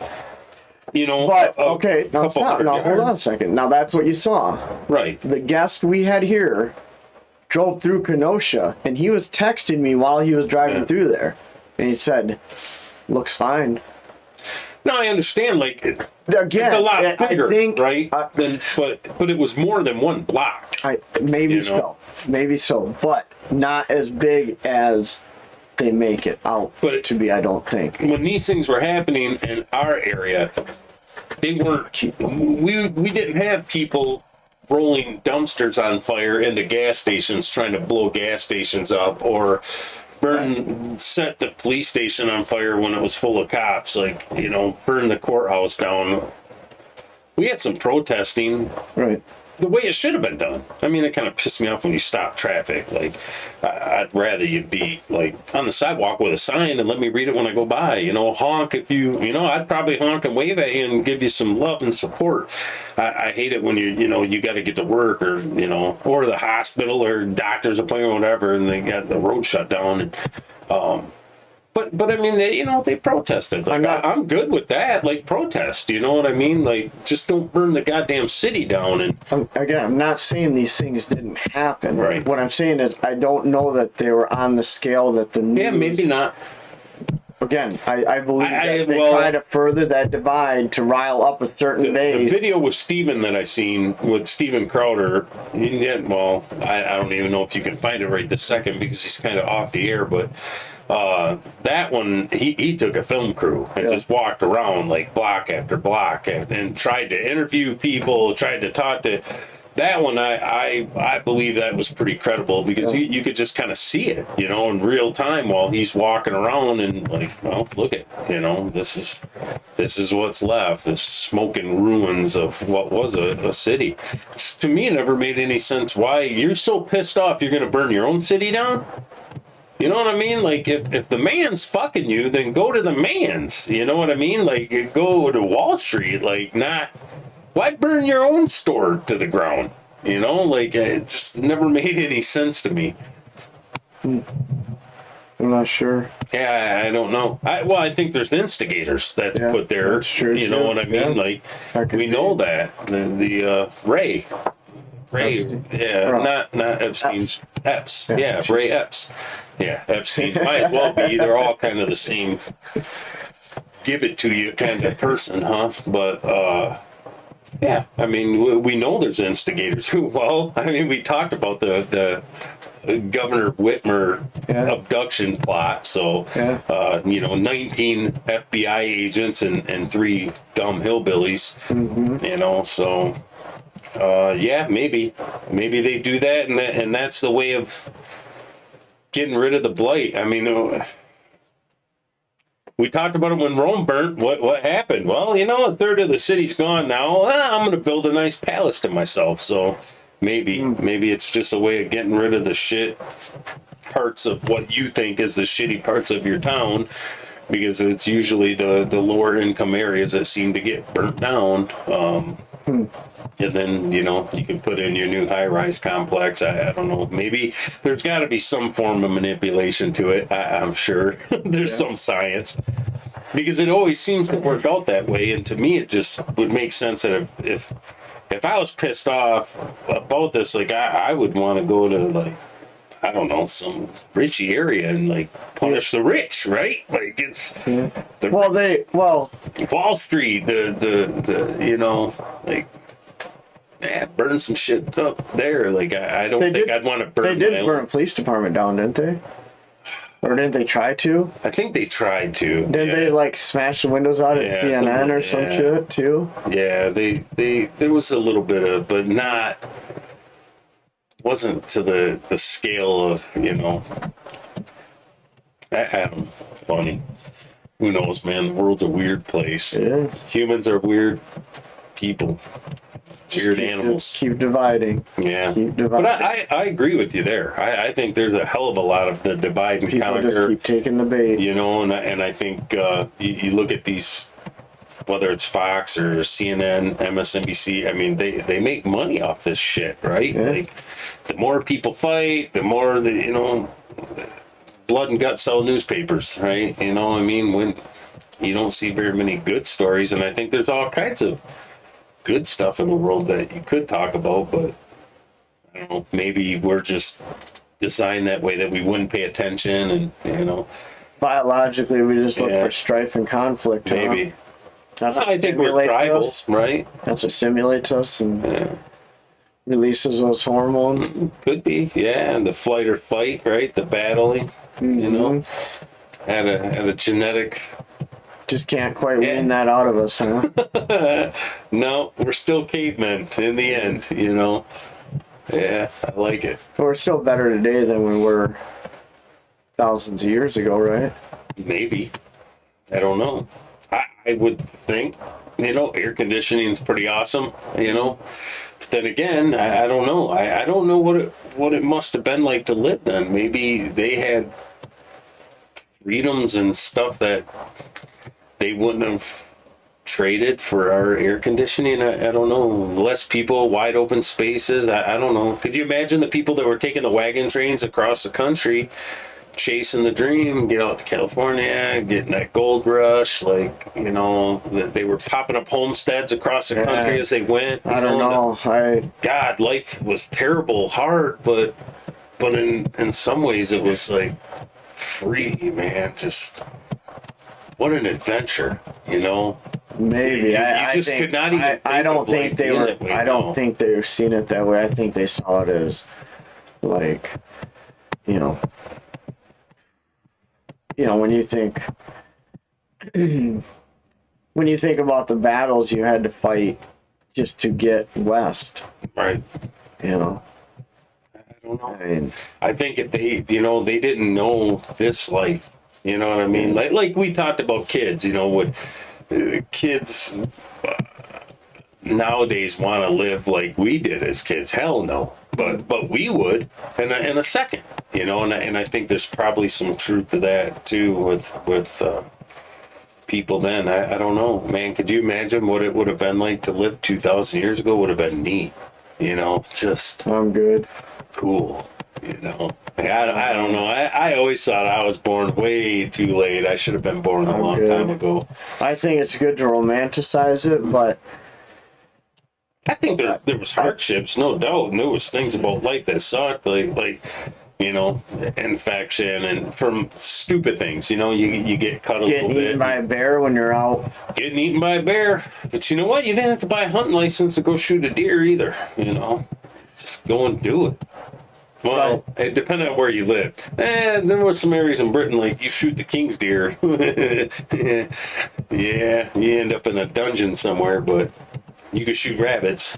But okay, now couple stop. hundred Now hold yards. on a second. Now that's what you saw. Right. The guest we had here drove through Kenosha, and he was texting me while he was driving through there, and he said, "Looks fine." Now I understand, like, Again, it's a lot I bigger, think, right? But it was more than one block. Maybe You know? maybe so, but not as big as they make it out But- to be. I don't think. When these things were happening in our area, they weren't. We didn't have people rolling dumpsters on fire into gas stations trying to blow gas stations up, or set the police station on fire when it was full of cops. Like, burn the courthouse down. We had some protesting Right. the way it should have been done. I mean, it kind of pissed me off when you stop traffic. Like, I'd rather you'd be like on the sidewalk with a sign and let me read it when I go by. Honk if I'd probably honk and wave at you and give you some love and support. I hate it when you got to get to work, or or the hospital or doctor's appointment or whatever, and they got the road shut down. And But I mean, they protested. Like, I'm good with that. Like, protest. You know what I mean? Like, just don't burn the goddamn city down. And I'm not saying these things didn't happen. Right. What I'm saying is I don't know that they were on the scale that the news. yeah, maybe not. Again, I believe that they well, try to further that divide to rile up a certain The base. video with Steven that I seen with Steven Crowder, he did, well, I don't even know if you can find it right this second because he's kind of off the air, but that one, he took a film crew and just walked around like block after block and tried to interview people, tried to talk to. That one, I believe that was pretty credible because you could just kind of see it, in real time while he's walking around and like, well, look at, this is what's left, this smoking ruins of what was a city. To me, it never made any sense why you're so pissed off you're going to burn your own city down. You know what I mean? Like, if the man's fucking you, then go to the man's. You know what I mean? Like, go to Wall Street, like, not... Why burn your own store to the ground? Like, it just never made any sense to me. I'm not sure. Yeah, I don't know. I think there's instigators that's put there. That's true. You know what I mean? Like, we know that. The Ray. Epstein. Yeah, not Epstein's. Epps. Yeah, Ray Epps. Yeah, Epstein. Might as well be. They're all kind of the same give it to you kind of person, huh? But, yeah, I mean, we know there's instigators who, we talked about the Governor Whitmer abduction plot. So, 19 FBI agents and 3 dumb hillbillies, so, maybe they do that. And that's the way of getting rid of the blight. I mean, we talked about it when Rome burnt. What happened? Well, a third of the city's gone now. I'm going to build a nice palace to myself. So maybe it's just a way of getting rid of the shit parts of what you think is the shitty parts of your town, because it's usually the lower income areas that seem to get burnt down. And then, you can put in your new high-rise complex. I don't know. Maybe there's got to be some form of manipulation to it. I'm sure there's some science, because it always seems to work out that way. And to me, it just would make sense that if I was pissed off about this, like I would want to go to, like, I don't know, some richy area and like punish the rich, right? Like it's Wall Street, like. Yeah, burn some shit up there. Like, I don't think I'd want to burn. They did burn a police department down, didn't they? Or didn't they try to? I think they tried to. Didn't they like smash the windows out at CNN or some shit too? Yeah, there was a little bit of, but wasn't to the scale of, I don't know, funny. Who knows, man? The world's a weird place. It is. Humans are weird people. Weird animals. Keep dividing. Yeah. Keep dividing. But I agree with you there. I think there's a hell of a lot of the divide and people conquer. Just keep taking the bait. And I think you look at these, whether it's Fox or CNN, MSNBC, I mean, they make money off this shit, right? Yeah. Like, the more people fight, the more blood and guts sell newspapers, right? When you don't see very many good stories, and I think there's all kinds of good stuff in the world that you could talk about, but I don't know, maybe we're just designed that way that we wouldn't pay attention, and biologically we just look for strife and conflict. Maybe. That's what I think we're tribal, us. Right? That's what stimulates us and releases those hormones. Could be, yeah. And the flight or fight, right? The battling, had a genetic. Just can't quite wean that out of us, huh? No, we're still cavemen in the end, Yeah, I like it. But we're still better today than we were thousands of years ago, right? Maybe. I don't know. I would think, air conditioning is pretty awesome, But then again, I don't know. I don't know what it must have been like to live then. Maybe they had freedoms and stuff that they wouldn't have traded for our air conditioning. I don't know. Less people, wide open spaces. I don't know. Could you imagine the people that were taking the wagon trains across the country chasing the dream, get out to California, getting that gold rush. Like, you know, they were popping up homesteads across the country as they went. I don't know. God, life was terrible, hard, but in some ways it was like free, man. Just what an adventure, you know. Maybe You I just think, could not even. I don't of, think like, they being were. that way I don't now. think they were seeing it that way. I think they saw it as like, you know, when you think when you think about the battles you had to fight just to get west, Right. you know. I don't know. I mean, I think if they, you know, they didn't know this life, you know what I mean? Like we talked about kids, you know, what kids nowadays want to live like we did as kids. Hell no, but we would in a second, you know. And I think there's probably some truth to that too with people then. I don't know, man. Could you imagine what it would have been like to live 2,000 years ago? Would have been neat, you know. Just I'm good. cool, you know. I don't know. I always thought I was born way too late. I should have been born a long time ago. I think it's good to romanticize it, but I think there was hardships, no doubt, and there was things about life that sucked, like you know, infection and from stupid things. You know, you get cut a getting little eaten bit. by a bear when you're out. Getting eaten by a bear, but you know what? You didn't have to buy a hunting license to go shoot a deer either. You know, just go and do it. Well, it depended on where you lived. And there was some areas in Britain, like you shoot the king's deer. Yeah, you end up in a dungeon somewhere, but you could shoot rabbits.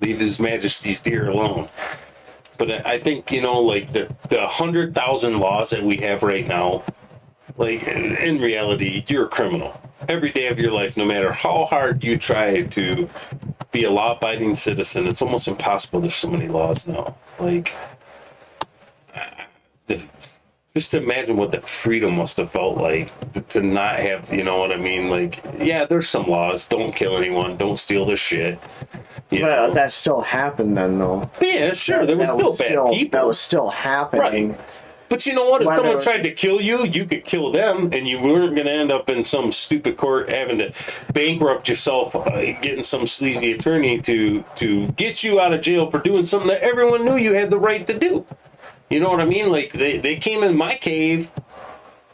Leave His Majesty's deer alone. But I think, you know, like the 100,000 laws that we have right now, like in reality, you're a criminal. Every day of your life, no matter how hard you try to be a law-abiding citizen, it's almost impossible. There's so many laws now. Like, just imagine what the freedom must have felt like to not have, you know what I mean? Like, yeah, there's some laws. Don't kill anyone. Don't steal their shit. You But know? that still happened then, though. Yeah, sure. There was still bad people. That was still happening. Right. But you know what? If Whether- someone tried to kill you, you could kill them, and you weren't going to end up in some stupid court having to bankrupt yourself, getting some sleazy attorney to get you out of jail for doing something that everyone knew you had the right to do. You know what I mean? Like, they came in my cave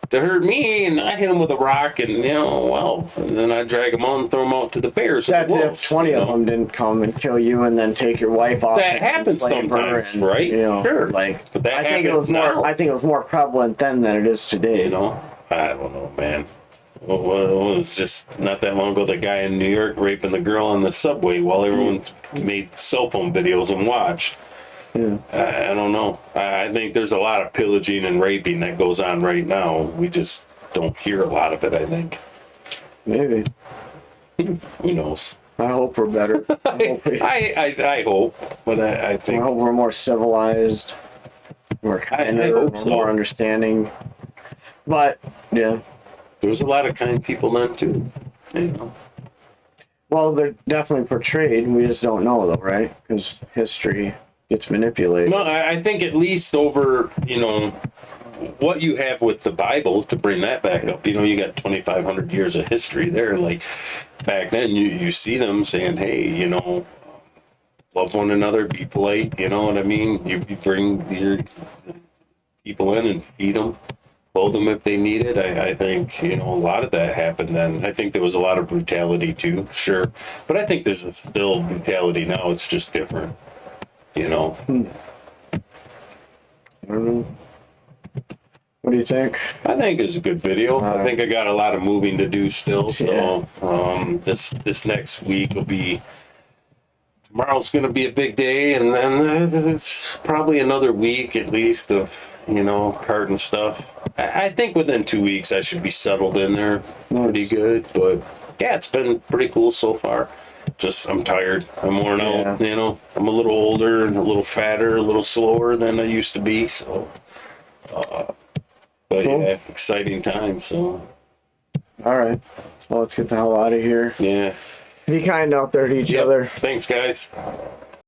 to hurt me, and I hit them with a rock, and, you know, well, and then I drag them out and throw them out to the bears. That's and the if wolves, 20 you of know? them didn't come and kill you and then take your wife off. That and happens enslave her sometimes, and, right? You know, Sure. like, But that I think it was happens now. more. I think it was more prevalent then than it is today. You know, I don't know, man. Well, it was just not that long ago, the guy in New York raping the girl on the subway while everyone made cell phone videos and watched. Yeah. I don't know. I think there's a lot of pillaging and raping that goes on right now. We just don't hear a lot of it, I think. Maybe. Who knows? I hope we're better. I hope, but I I think hope we're more civilized. We're kinder. hope We're so. more understanding. But yeah. there was a lot of kind people then too. You know. Well, they're definitely portrayed. We just don't know though, right? Because history gets manipulated. No, I think at least over, you know, what you have with the Bible, to bring that back up, you know, you got 2,500 years of history there. Like back then, you see them saying, hey, you know, love one another, be polite, you know what I mean? You bring your people in and feed them, clothe them if they need it. I think, you know, a lot of that happened then. I think there was a lot of brutality too, sure. But I think there's still brutality now. It's just different, you know. I don't know. What do you think? I think it's a good video. I think I got a lot of moving to do still. So this next week will be, tomorrow's going to be a big day, and then it's probably another week at least of, you know, carting stuff. I think within 2 weeks I should be settled in there pretty good. But yeah, it's been pretty cool so far. Just I'm tired. I'm worn out. You know, I'm a little older and a little fatter, a little slower than I used to be. So. But Cool. yeah, exciting time. So All right. Well, let's get the hell out of here. yeah. Be kind out there to each Yep. other. Thanks, guys.